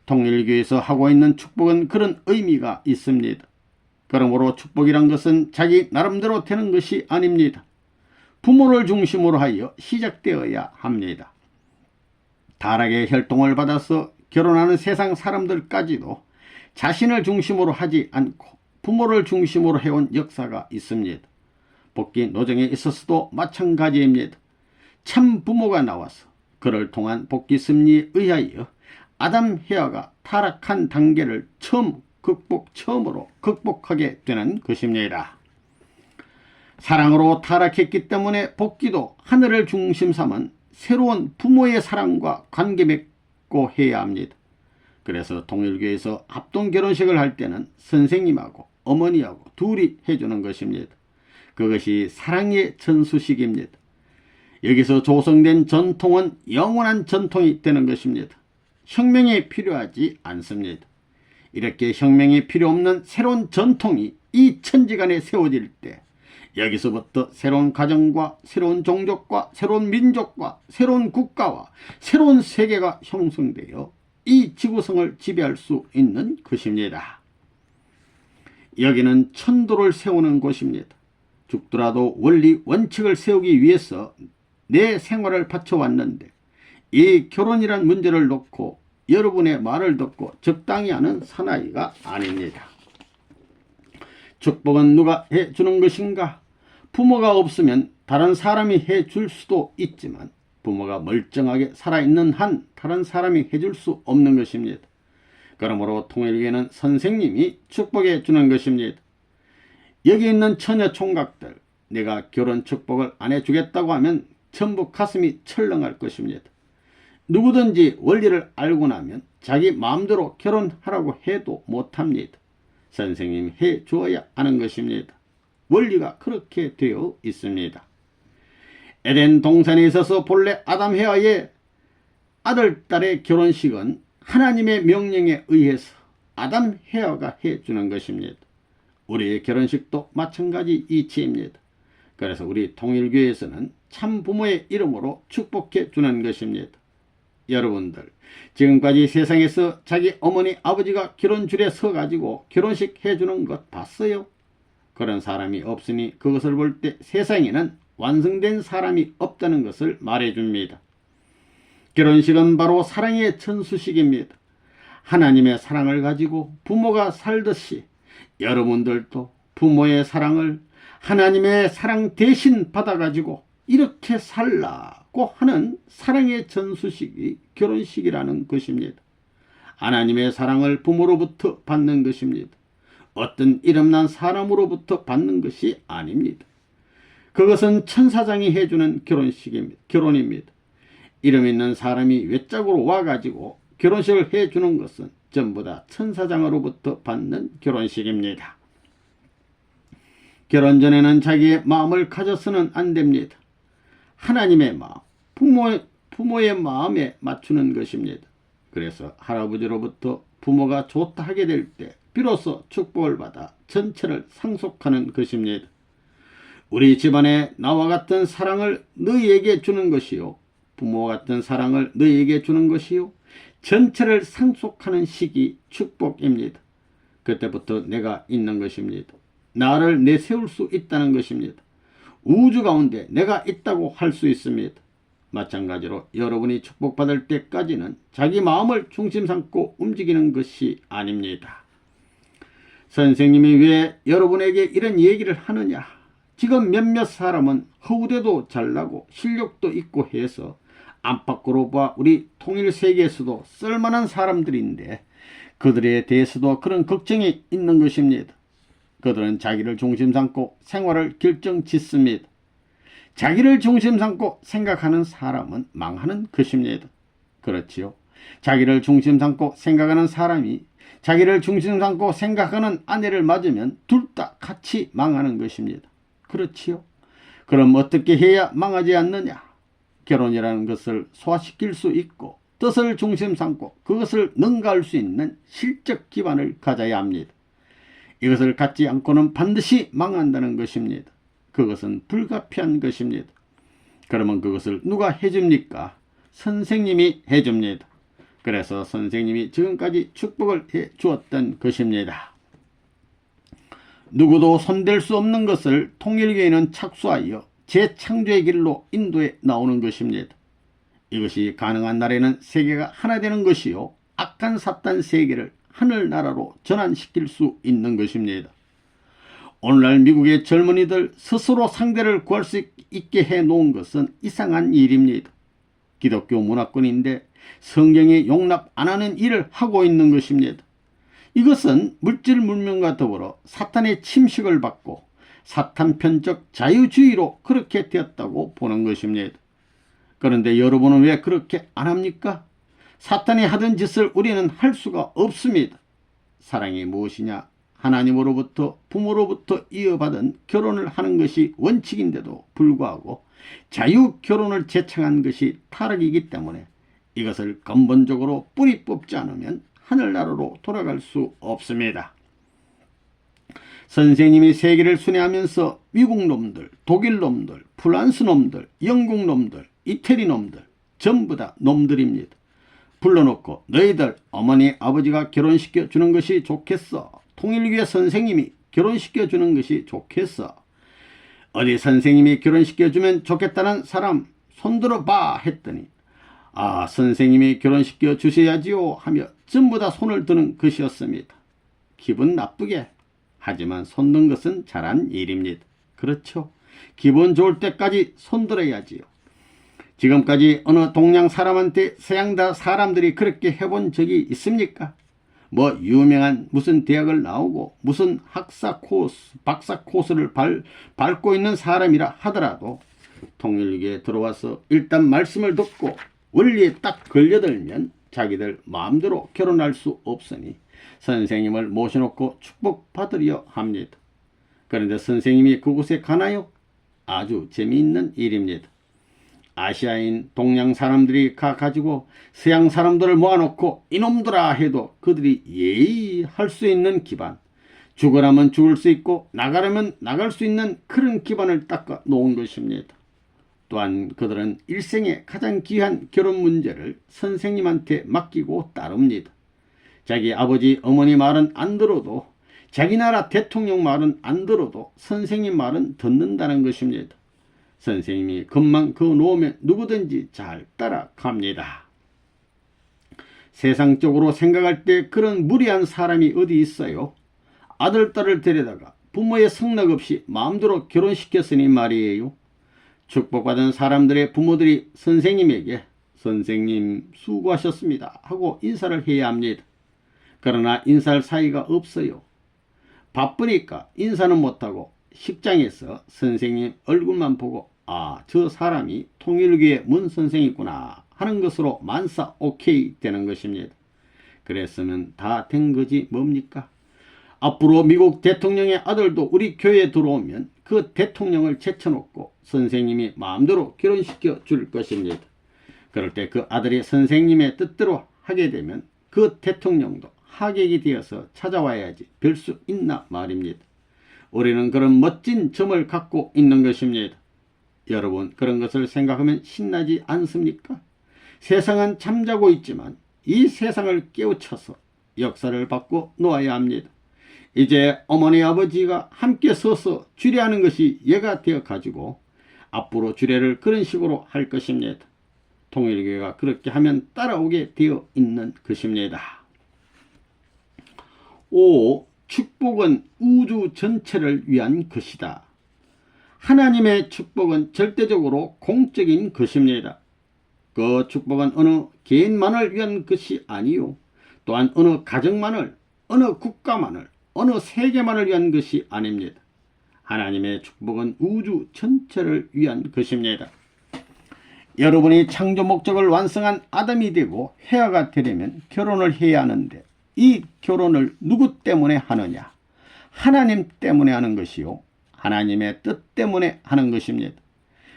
통일교에서 하고 있는 축복은 그런 의미가 있습니다. 그러므로 축복이란 것은 자기 나름대로 되는 것이 아닙니다. 부모를 중심으로 하여 시작되어야 합니다. 타락의 혈통을 받아서 결혼하는 세상 사람들까지도 자신을 중심으로 하지 않고 부모를 중심으로 해온 역사가 있습니다. 복귀 노정에 있어서도 마찬가지입니다. 참 부모가 나와서 그를 통한 복귀 섭리에 의하여 아담 해와가 타락한 단계를 처음으로 극복하게 되는 것입니다. 사랑으로 타락했기 때문에 복귀도 하늘을 중심 삼은 새로운 부모의 사랑과 관계 맺고 해야 합니다. 그래서 통일교에서 합동 결혼식을 할 때는 선생님하고 어머니하고 둘이 해주는 것입니다. 그것이 사랑의 전수식입니다. 여기서 조성된 전통은 영원한 전통이 되는 것입니다. 혁명이 필요하지 않습니다. 이렇게 혁명이 필요 없는 새로운 전통이 이 천지간에 세워질 때 여기서부터 새로운 가정과 새로운 종족과 새로운 민족과 새로운 국가와 새로운 세계가 형성되어 이 지구성을 지배할 수 있는 것입니다. 여기는 천도를 세우는 곳입니다. 죽더라도 원리 원칙을 세우기 위해서 내 생활을 바쳐왔는데 이 결혼이란 문제를 놓고 여러분의 말을 듣고 적당히 하는 사나이가 아닙니다. 축복은 누가 해주는 것인가? 부모가 없으면 다른 사람이 해줄 수도 있지만 부모가 멀쩡하게 살아있는 한 다른 사람이 해줄 수 없는 것입니다. 그러므로 통일교회는 선생님이 축복해 주는 것입니다. 여기 있는 처녀 총각들, 내가 결혼 축복을 안 해주겠다고 하면 전부 가슴이 철렁할 것입니다. 누구든지 원리를 알고 나면 자기 마음대로 결혼하라고 해도 못합니다. 선생님이 해주어야 하는 것입니다. 원리가 그렇게 되어 있습니다. 에덴 동산에 있어서 본래 아담 헤아의 아들, 딸의 결혼식은 하나님의 명령에 의해서 아담 헤아가 해주는 것입니다. 우리의 결혼식도 마찬가지 이치입니다. 그래서 우리 통일교회에서는 참 부모의 이름으로 축복해 주는 것입니다. 여러분들, 지금까지 세상에서 자기 어머니 아버지가 결혼줄에 서가지고 결혼식 해주는 것 봤어요? 그런 사람이 없으니 그것을 볼 때 세상에는 완성된 사람이 없다는 것을 말해줍니다. 결혼식은 바로 사랑의 전수식입니다. 하나님의 사랑을 가지고 부모가 살듯이 여러분들도 부모의 사랑을 하나님의 사랑 대신 받아가지고 이렇게 살라고 하는 사랑의 전수식이 결혼식이라는 것입니다. 하나님의 사랑을 부모로부터 받는 것입니다. 어떤 이름난 사람으로부터 받는 것이 아닙니다. 그것은 천사장이 해주는 결혼입니다. 이름 있는 사람이 외짝으로 와가지고 결혼식을 해주는 것은 전부 다 천사장으로부터 받는 결혼식입니다. 결혼 전에는 자기의 마음을 가져서는 안 됩니다. 하나님의 마음, 부모의 마음에 맞추는 것입니다. 그래서 할아버지로부터 부모가 좋다 하게 될 때 비로소 축복을 받아 전체를 상속하는 것입니다. 우리 집안에 나와 같은 사랑을 너희에게 주는 것이요, 부모와 같은 사랑을 너희에게 주는 것이요, 전체를 상속하는 시기 축복입니다. 그때부터 내가 있는 것입니다. 나를 내세울 수 있다는 것입니다. 우주 가운데 내가 있다고 할 수 있습니다. 마찬가지로 여러분이 축복받을 때까지는 자기 마음을 중심 삼고 움직이는 것이 아닙니다. 선생님이 왜 여러분에게 이런 얘기를 하느냐? 지금 몇몇 사람은 허우대도 잘나고 실력도 있고 해서 안팎으로 봐 우리 통일세계에서도 쓸만한 사람들인데 그들에 대해서도 그런 걱정이 있는 것입니다. 그들은 자기를 중심 삼고 생활을 결정짓습니다. 자기를 중심 삼고 생각하는 사람은 망하는 것입니다. 그렇지요. 자기를 중심 삼고 생각하는 사람이 자기를 중심 삼고 생각하는 아내를 맞으면 둘 다 같이 망하는 것입니다. 그렇지요. 그럼 어떻게 해야 망하지 않느냐? 결혼이라는 것을 소화시킬 수 있고 뜻을 중심 삼고 그것을 능가할 수 있는 실적 기반을 가져야 합니다. 이것을 갖지 않고는 반드시 망한다는 것입니다. 그것은 불가피한 것입니다. 그러면 그것을 누가 해줍니까? 선생님이 해줍니다. 그래서 선생님이 지금까지 축복을 해 주었던 것입니다. 누구도 손댈 수 없는 것을 통일교회는 착수하여 재창조의 길로 인도해 나오는 것입니다. 이것이 가능한 날에는 세계가 하나 되는 것이요, 악한 사탄 세계를 하늘나라로 전환시킬 수 있는 것입니다. 오늘날 미국의 젊은이들 스스로 상대를 구할 수 있게 해놓은 것은 이상한 일입니다. 기독교 문화권인데 성경에 용납 안 하는 일을 하고 있는 것입니다. 이것은 물질 문명과 더불어 사탄의 침식을 받고 사탄 편적 자유주의로 그렇게 되었다고 보는 것입니다. 그런데 여러분은 왜 그렇게 안 합니까? 사탄이 하던 짓을 우리는 할 수가 없습니다. 사랑이 무엇이냐? 하나님으로부터 부모로부터 이어받은 결혼을 하는 것이 원칙인데도 불구하고 자유 결혼을 제창한 것이 타락이기 때문에 이것을 근본적으로 뿌리 뽑지 않으면 하늘나라로 돌아갈 수 없습니다. 선생님이 세계를 순회하면서 미국 놈들, 독일 놈들, 프랑스 놈들, 영국 놈들, 이태리 놈들 전부 다 놈들입니다. 불러놓고 너희들 어머니 아버지가 결혼시켜 주는 것이 좋겠어. 통일교회 선생님이 결혼시켜 주는 것이 좋겠어. 어디 선생님이 결혼시켜 주면 좋겠다는 사람 손들어 봐 했더니 아, 선생님이 결혼시켜 주셔야지요 하며 전부 다 손을 드는 것이었습니다. 기분 나쁘게, 하지만 손든 것은 잘한 일입니다. 그렇죠. 기분 좋을 때까지 손들어야지요. 지금까지 어느 동양 사람한테 서양 사람들이 그렇게 해본 적이 있습니까? 뭐 유명한 무슨 대학을 나오고 무슨 학사 코스, 박사 코스를 밟고 있는 사람이라 하더라도 통일교에 들어와서 일단 말씀을 듣고 원리에 딱 걸려들면 자기들 마음대로 결혼할 수 없으니 선생님을 모셔놓고 축복받으려 합니다. 그런데 선생님이 그곳에 가나요? 아주 재미있는 일입니다. 아시아인 동양 사람들이 가가지고 서양 사람들을 모아놓고 이놈들아 해도 그들이 예의 할 수 있는 기반, 죽으라면 죽을 수 있고 나가려면 나갈 수 있는 그런 기반을 닦아 놓은 것입니다. 또한 그들은 일생에 가장 귀한 결혼 문제를 선생님한테 맡기고 따릅니다. 자기 아버지 어머니 말은 안 들어도, 자기 나라 대통령 말은 안 들어도 선생님 말은 듣는다는 것입니다. 선생님이 금방 그어놓으면 누구든지 잘 따라갑니다. 세상적으로 생각할 때 그런 무리한 사람이 어디 있어요? 아들, 딸을 데려다가 부모의 성낙 없이 마음대로 결혼시켰으니 말이에요. 축복받은 사람들의 부모들이 선생님에게 선생님 수고하셨습니다 하고 인사를 해야 합니다. 그러나 인사할 사이가 없어요. 바쁘니까 인사는 못하고 식장에서 선생님 얼굴만 보고 아, 저 사람이 통일교의 문 선생이구나 하는 것으로 만사 오케이 되는 것입니다. 그랬으면 다 된 거지 뭡니까? 앞으로 미국 대통령의 아들도 우리 교회에 들어오면 그 대통령을 제쳐놓고 선생님이 마음대로 결혼시켜 줄 것입니다. 그럴 때 그 아들이 선생님의 뜻대로 하게 되면 그 대통령도 하객이 되어서 찾아와야지 별 수 있나 말입니다. 우리는 그런 멋진 점을 갖고 있는 것입니다. 여러분, 그런 것을 생각하면 신나지 않습니까? 세상은 잠자고 있지만 이 세상을 깨우쳐서 역사를 바꿔 놓아야 합니다. 이제 어머니 아버지가 함께 서서 주례하는 것이 예가 되어 가지고 앞으로 주례를 그런 식으로 할 것입니다. 통일교회가 그렇게 하면 따라오게 되어 있는 것입니다. 5. 축복은 우주 전체를 위한 것이다. 하나님의 축복은 절대적으로 공적인 것입니다. 그 축복은 어느 개인만을 위한 것이 아니요, 또한 어느 가정만을, 어느 국가만을, 어느 세계만을 위한 것이 아닙니다. 하나님의 축복은 우주 전체를 위한 것입니다. 여러분이 창조 목적을 완성한 아담이 되고 해아가 되려면 결혼을 해야 하는데 이 결혼을 누구 때문에 하느냐? 하나님 때문에 하는 것이요, 하나님의 뜻 때문에 하는 것입니다.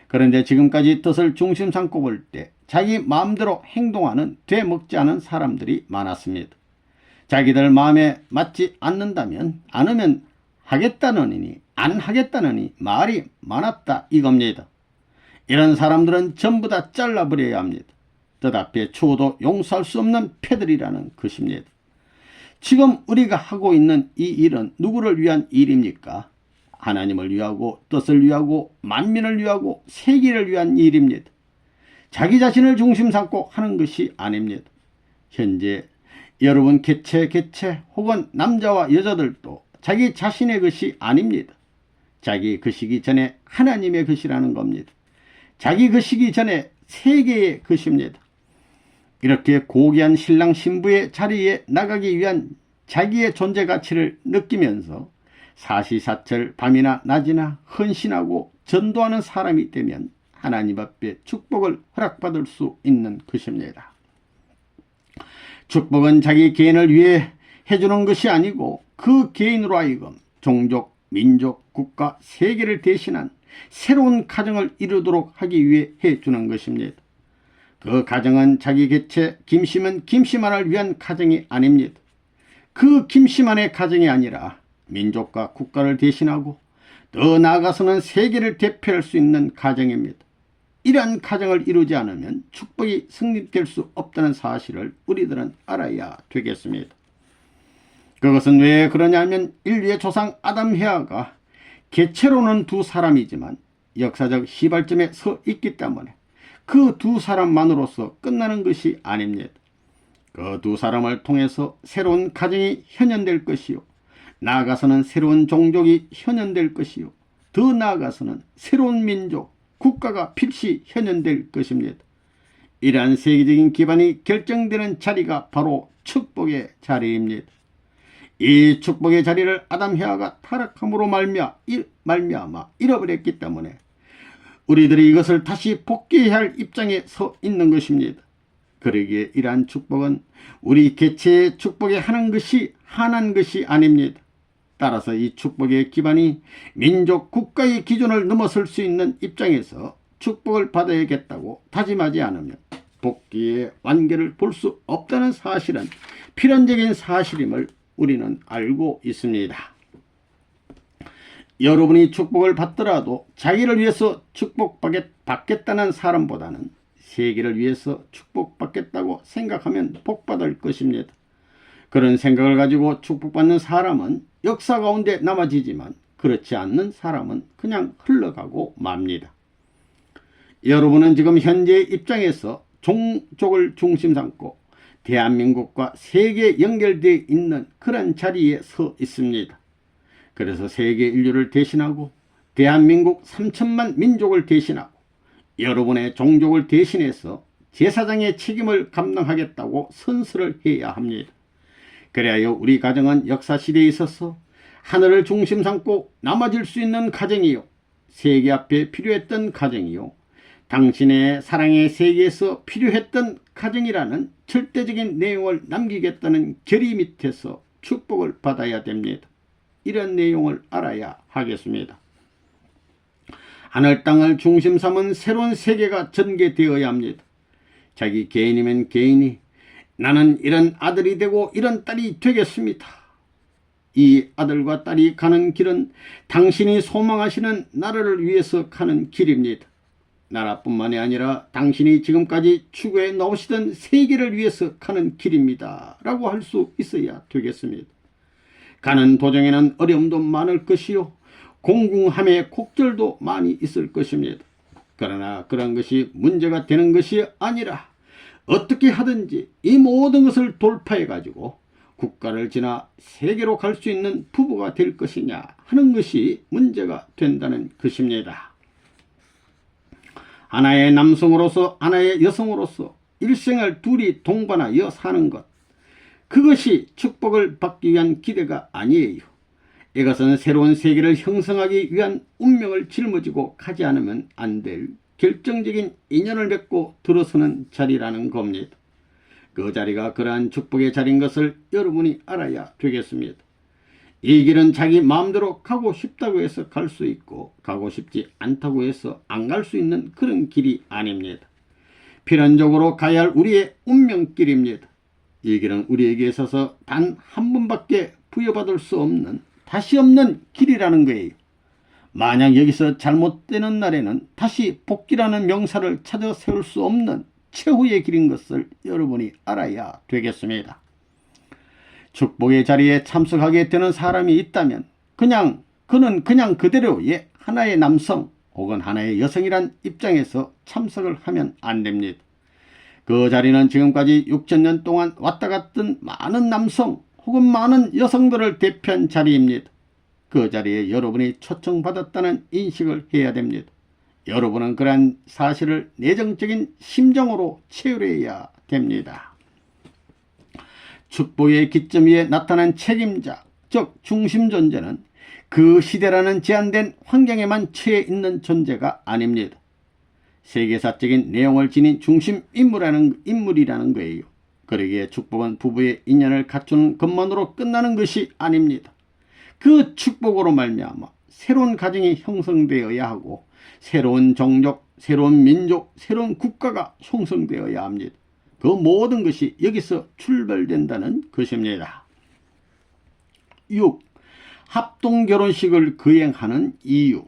그런데 지금까지 뜻을 중심 삼고 볼 때 자기 마음대로 행동하는 되먹지 않은 사람들이 많았습니다. 자기들 마음에 맞지 않는다면 안 하면 하겠다느니 안 하겠다느니 말이 많았다 이겁니다. 이런 사람들은 전부 다 잘라버려야 합니다. 뜻 앞에 추워도 용서할 수 없는 패들이라는 것입니다. 지금 우리가 하고 있는 이 일은 누구를 위한 일입니까? 하나님을 위하고 뜻을 위하고 만민을 위하고 세계를 위한 일입니다. 자기 자신을 중심 삼고 하는 것이 아닙니다. 현재 여러분 개체 혹은 남자와 여자들도 자기 자신의 것이 아닙니다. 자기 것이기 전에 하나님의 것이라는 겁니다. 자기 것이기 전에 세계의 것입니다. 이렇게 고귀한 신랑 신부의 자리에 나가기 위한 자기의 존재 가치를 느끼면서 사시사철 밤이나 낮이나 헌신하고 전도하는 사람이 되면 하나님 앞에 축복을 허락받을 수 있는 것입니다. 축복은 자기 개인을 위해 해주는 것이 아니고 그 개인으로 하여금 종족, 민족, 국가, 세계를 대신한 새로운 가정을 이루도록 하기 위해 해주는 것입니다. 그 가정은 자기 개체 김씨면 김씨만을 위한 가정이 아닙니다. 그 김씨만의 가정이 아니라 민족과 국가를 대신하고 더 나아가서는 세계를 대표할 수 있는 가정입니다. 이러한 가정을 이루지 않으면 축복이 성립될 수 없다는 사실을 우리들은 알아야 되겠습니다. 그것은 왜 그러냐면 인류의 조상 아담 해아가 개체로는 두 사람이지만 역사적 시발점에 서 있기 때문에 그 두 사람만으로서 끝나는 것이 아닙니다. 그 두 사람을 통해서 새로운 가정이 현현될 것이요, 나아가서는 새로운 종족이 현현될 것이요, 더 나아가서는 새로운 민족, 국가가 필시 현현될 것입니다. 이러한 세계적인 기반이 결정되는 자리가 바로 축복의 자리입니다. 이 축복의 자리를 아담 해와가 타락함으로 말미암아 잃어버렸기 때문에 우리들이 이것을 다시 복귀해야 할 입장에 서 있는 것입니다. 그러기에 이러한 축복은 우리 개체의 축복에 한한 것이 아닙니다. 따라서 이 축복의 기반이 민족, 국가의 기준을 넘어설 수 있는 입장에서 축복을 받아야겠다고 다짐하지 않으면 복귀의 완결을 볼 수 없다는 사실은 필연적인 사실임을 우리는 알고 있습니다. 여러분이 축복을 받더라도 자기를 위해서 축복받겠다는 사람보다는 세계를 위해서 축복받겠다고 생각하면 복받을 것입니다. 그런 생각을 가지고 축복받는 사람은 역사 가운데 남아지지만 그렇지 않는 사람은 그냥 흘러가고 맙니다. 여러분은 지금 현재의 입장에서 종족을 중심 삼고 대한민국과 세계에 연결되어 있는 그런 자리에 서 있습니다. 그래서 세계 인류를 대신하고 대한민국 3천만 민족을 대신하고 여러분의 종족을 대신해서 제사장의 책임을 감당하겠다고 선서를 해야 합니다. 그래야 우리 가정은 역사시대에 있어서 하늘을 중심 삼고 남아질 수 있는 가정이요, 세계 앞에 필요했던 가정이요, 당신의 사랑의 세계에서 필요했던 가정이라는 절대적인 내용을 남기겠다는 결의 밑에서 축복을 받아야 됩니다. 이런 내용을 알아야 하겠습니다. 하늘 땅을 중심 삼은 새로운 세계가 전개되어야 합니다. 자기 개인이면 개인이 나는 이런 아들이 되고 이런 딸이 되겠습니다. 이 아들과 딸이 가는 길은 당신이 소망하시는 나라를 위해서 가는 길입니다. 나라뿐만이 아니라 당신이 지금까지 추구해 나오시던 세계를 위해서 가는 길입니다. 라고 할 수 있어야 되겠습니다. 가는 도중에는 어려움도 많을 것이요, 공궁함의 곡절도 많이 있을 것입니다. 그러나 그런 것이 문제가 되는 것이 아니라 어떻게 하든지 이 모든 것을 돌파해 가지고 국가를 지나 세계로 갈 수 있는 부부가 될 것이냐 하는 것이 문제가 된다는 것입니다. 하나의 남성으로서 하나의 여성으로서 일생을 둘이 동반하여 사는 것, 그것이 축복을 받기 위한 기대가 아니에요. 이것은 새로운 세계를 형성하기 위한 운명을 짊어지고 가지 않으면 안 될 결정적인 인연을 맺고 들어서는 자리라는 겁니다. 그 자리가 그러한 축복의 자리인 것을 여러분이 알아야 되겠습니다. 이 길은 자기 마음대로 가고 싶다고 해서 갈 수 있고 가고 싶지 않다고 해서 안 갈 수 있는 그런 길이 아닙니다. 필연적으로 가야 할 우리의 운명길입니다. 이 길은 우리에게 있어서 단 한 번밖에 부여받을 수 없는 다시 없는 길이라는 거예요. 만약 여기서 잘못되는 날에는 다시 복귀라는 명사를 찾아 세울 수 없는 최후의 길인 것을 여러분이 알아야 되겠습니다. 축복의 자리에 참석하게 되는 사람이 있다면 그는 그냥 그대로의 하나의 남성 혹은 하나의 여성이란 입장에서 참석을 하면 안 됩니다. 그 자리는 지금까지 6,000년 동안 왔다 갔던 많은 남성 혹은 많은 여성들을 대표한 자리입니다. 그 자리에 여러분이 초청받았다는 인식을 해야 됩니다. 여러분은 그러한 사실을 내정적인 심정으로 체울해야 됩니다. 축복의 기점 위에 나타난 책임자, 즉 중심 존재는 그 시대라는 제한된 환경에만 처해 있는 존재가 아닙니다. 세계사적인 내용을 지닌 중심 인물이라는 거예요. 그러기에 축복은 부부의 인연을 갖추는 것만으로 끝나는 것이 아닙니다. 그 축복으로 말미암아 새로운 가정이 형성되어야 하고 새로운 종족, 새로운 민족, 새로운 국가가 형성되어야 합니다. 그 모든 것이 여기서 출발된다는 것입니다. 6. 합동결혼식을 거행하는 이유.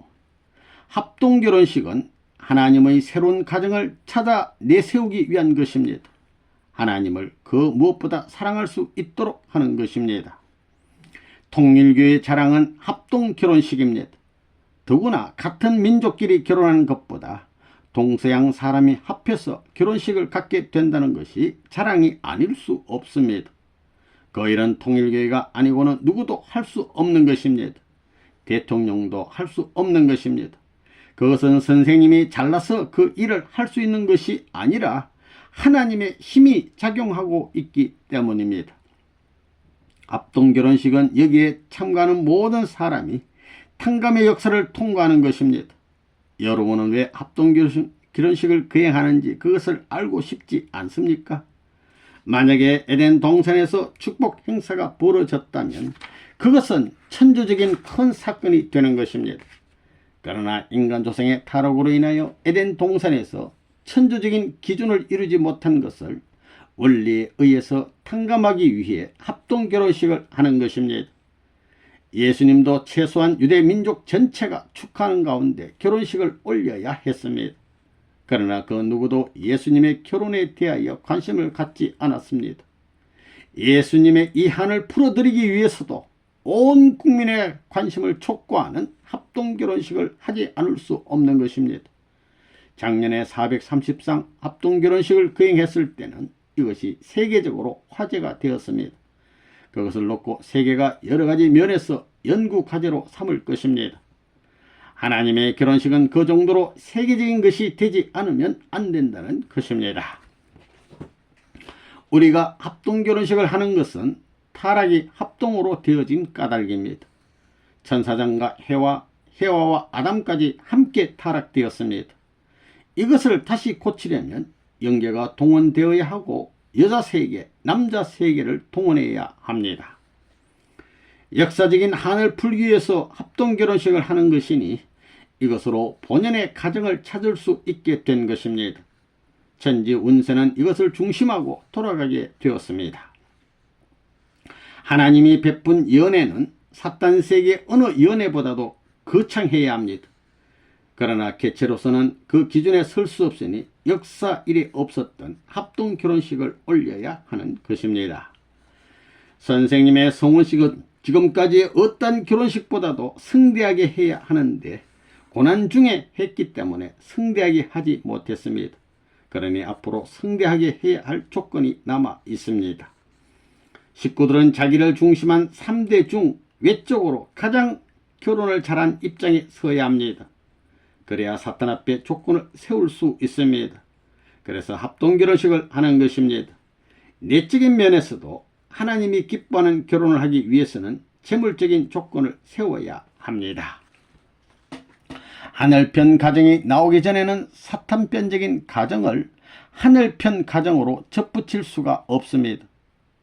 합동결혼식은 하나님의 새로운 가정을 찾아 내세우기 위한 것입니다. 하나님을 그 무엇보다 사랑할 수 있도록 하는 것입니다. 통일교의 자랑은 합동결혼식입니다. 더구나 같은 민족끼리 결혼하는 것보다 동서양 사람이 합해서 결혼식을 갖게 된다는 것이 자랑이 아닐 수 없습니다. 그 일은 통일교회가 아니고는 누구도 할 수 없는 것입니다. 대통령도 할 수 없는 것입니다. 그것은 선생님이 잘나서 그 일을 할 수 있는 것이 아니라 하나님의 힘이 작용하고 있기 때문입니다. 합동결혼식은 여기에 참가하는 모든 사람이 탕감의 역사를 통과하는 것입니다. 여러분은 왜 합동결혼식을 거행하는지 그것을 알고 싶지 않습니까? 만약에 에덴 동산에서 축복 행사가 벌어졌다면 그것은 천주적인 큰 사건이 되는 것입니다. 그러나 인간 조상의 타락으로 인하여 에덴 동산에서 천주적인 기준을 이루지 못한 것을 원리에 의해서 탕감하기 위해 합동결혼식을 하는 것입니다. 예수님도 최소한 유대 민족 전체가 축하하는 가운데 결혼식을 올려야 했습니다. 그러나 그 누구도 예수님의 결혼에 대하여 관심을 갖지 않았습니다. 예수님의 이 한을 풀어드리기 위해서도 온 국민의 관심을 촉구하는 합동결혼식을 하지 않을 수 없는 것입니다. 작년에 430상 합동결혼식을 거행했을 때는 이것이 세계적으로 화제가 되었습니다. 그것을 놓고 세계가 여러가지 면에서 연구과제로 삼을 것입니다. 하나님의 결혼식은 그 정도로 세계적인 것이 되지 않으면 안 된다는 것입니다. 우리가 합동결혼식을 하는 것은 타락이 합동으로 되어진 까닭입니다. 천사장과 해와와 아담까지 함께 타락되었습니다. 이것을 다시 고치려면 영계가 동원되어야 하고 여자 세계, 남자 세계를 동원해야 합니다. 역사적인 한을 풀기 위해서 합동결혼식을 하는 것이니 이것으로 본연의 가정을 찾을 수 있게 된 것입니다. 천지 운세는 이것을 중심하고 돌아가게 되었습니다. 하나님이 베푼 연애는 사탄 세계 어느 연애보다도 거창해야 합니다. 그러나 개체로서는 그 기준에 설 수 없으니 역사 이래 없었던 합동결혼식을 올려야 하는 것입니다. 선생님의 성혼식은 지금까지의 어떤 결혼식보다도 성대하게 해야 하는데 고난 중에 했기 때문에 성대하게 하지 못했습니다. 그러니 앞으로 성대하게 해야 할 조건이 남아 있습니다. 식구들은 자기를 중심한 3대 중 외적으로 가장 결혼을 잘한 입장에 서야 합니다. 그래야 사탄 앞에 조건을 세울 수 있습니다. 그래서 합동결혼식을 하는 것입니다. 내적인 면에서도 하나님이 기뻐하는 결혼을 하기 위해서는 재물적인 조건을 세워야 합니다. 하늘편 가정이 나오기 전에는 사탄편적인 가정을 하늘편 가정으로 접붙일 수가 없습니다.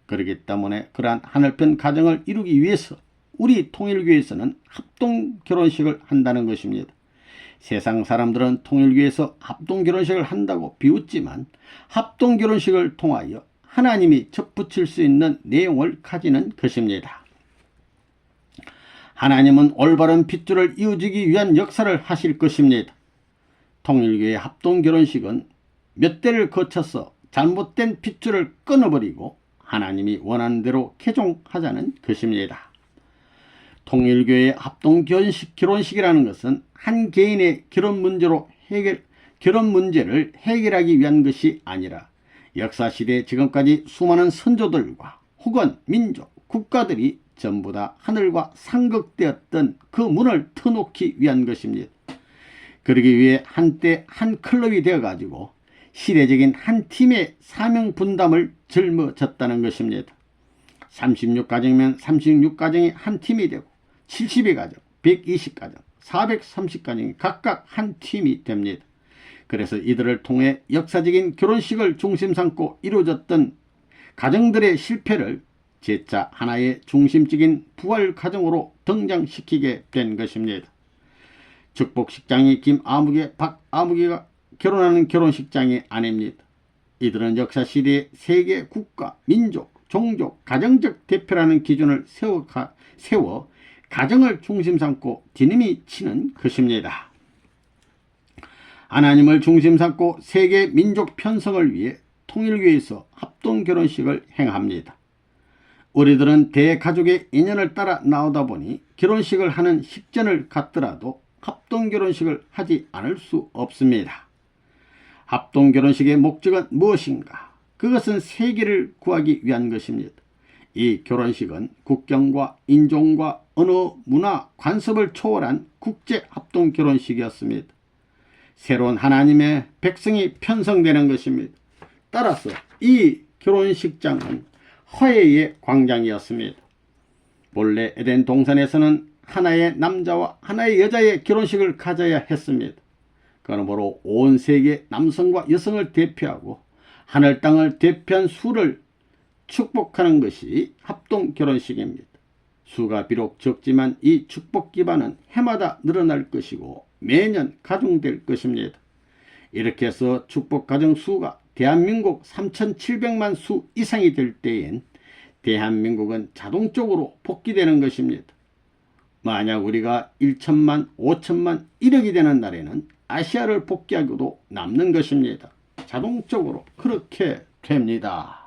그렇기 때문에 그러한 하늘편 가정을 이루기 위해서 우리 통일교에서는 합동결혼식을 한다는 것입니다. 세상 사람들은 통일교에서 합동결혼식을 한다고 비웃지만 합동결혼식을 통하여 하나님이 접붙일 수 있는 내용을 가지는 것입니다. 하나님은 올바른 핏줄을 이어주기 위한 역사를 하실 것입니다. 통일교의 합동결혼식은 몇 대를 거쳐서 잘못된 핏줄을 끊어버리고 하나님이 원하는 대로 개종하자는 것입니다. 통일교의 합동결혼식이라는 것은 한 개인의 결혼 문제를 해결하기 위한 것이 아니라 역사시대 지금까지 수많은 선조들과 혹은 민족, 국가들이 전부 다 하늘과 상극되었던 그 문을 터놓기 위한 것입니다. 그러기 위해 한때 한 클럽이 되어가지고 시대적인 한 팀의 사명 분담을 짊어졌다는 것입니다. 36가정이면 36가정이 한 팀이 되고 70의 가정, 120가정, 430가정이 각각 한 팀이 됩니다. 그래서 이들을 통해 역사적인 결혼식을 중심 삼고 이루어졌던 가정들의 실패를 제자 하나의 중심적인 부활 가정으로 등장시키게 된 것입니다. 축복식장이 김아무개, 박아무개가 결혼하는 결혼식장이 아닙니다. 이들은 역사시대의 세계 국가, 민족, 종족, 가정적 대표라는 기준을 세워 가정을 중심 삼고 디딤이 치는 것입니다. 하나님을 중심 삼고 세계 민족 편성을 위해 통일교에서 합동결혼식을 행합니다. 우리들은 대가족의 인연을 따라 나오다 보니 결혼식을 하는 식전을 갖더라도 합동결혼식을 하지 않을 수 없습니다. 합동 결혼식의 목적은 무엇인가? 그것은 세계를 구하기 위한 것입니다. 이 결혼식은 국경과 인종과 언어, 문화, 관습을 초월한 국제 합동 결혼식이었습니다. 새로운 하나님의 백성이 편성되는 것입니다. 따라서 이 결혼식장은 화해의 광장이었습니다. 본래 에덴 동산에서는 하나의 남자와 하나의 여자의 결혼식을 가져야 했습니다. 그러므로 온 세계 남성과 여성을 대표하고 하늘 땅을 대표한 수를 축복하는 것이 합동 결혼식입니다. 수가 비록 적지만 이 축복 기반은 해마다 늘어날 것이고 매년 가중될 것입니다. 이렇게 해서 축복 가정 수가 대한민국 3,700만 수 이상이 될 때엔 대한민국은 자동적으로 복귀되는 것입니다. 만약 우리가 1천만, 5천만, 1억이 되는 날에는 아시아를 복귀하고도 남는 것입니다. 자동적으로 그렇게 됩니다.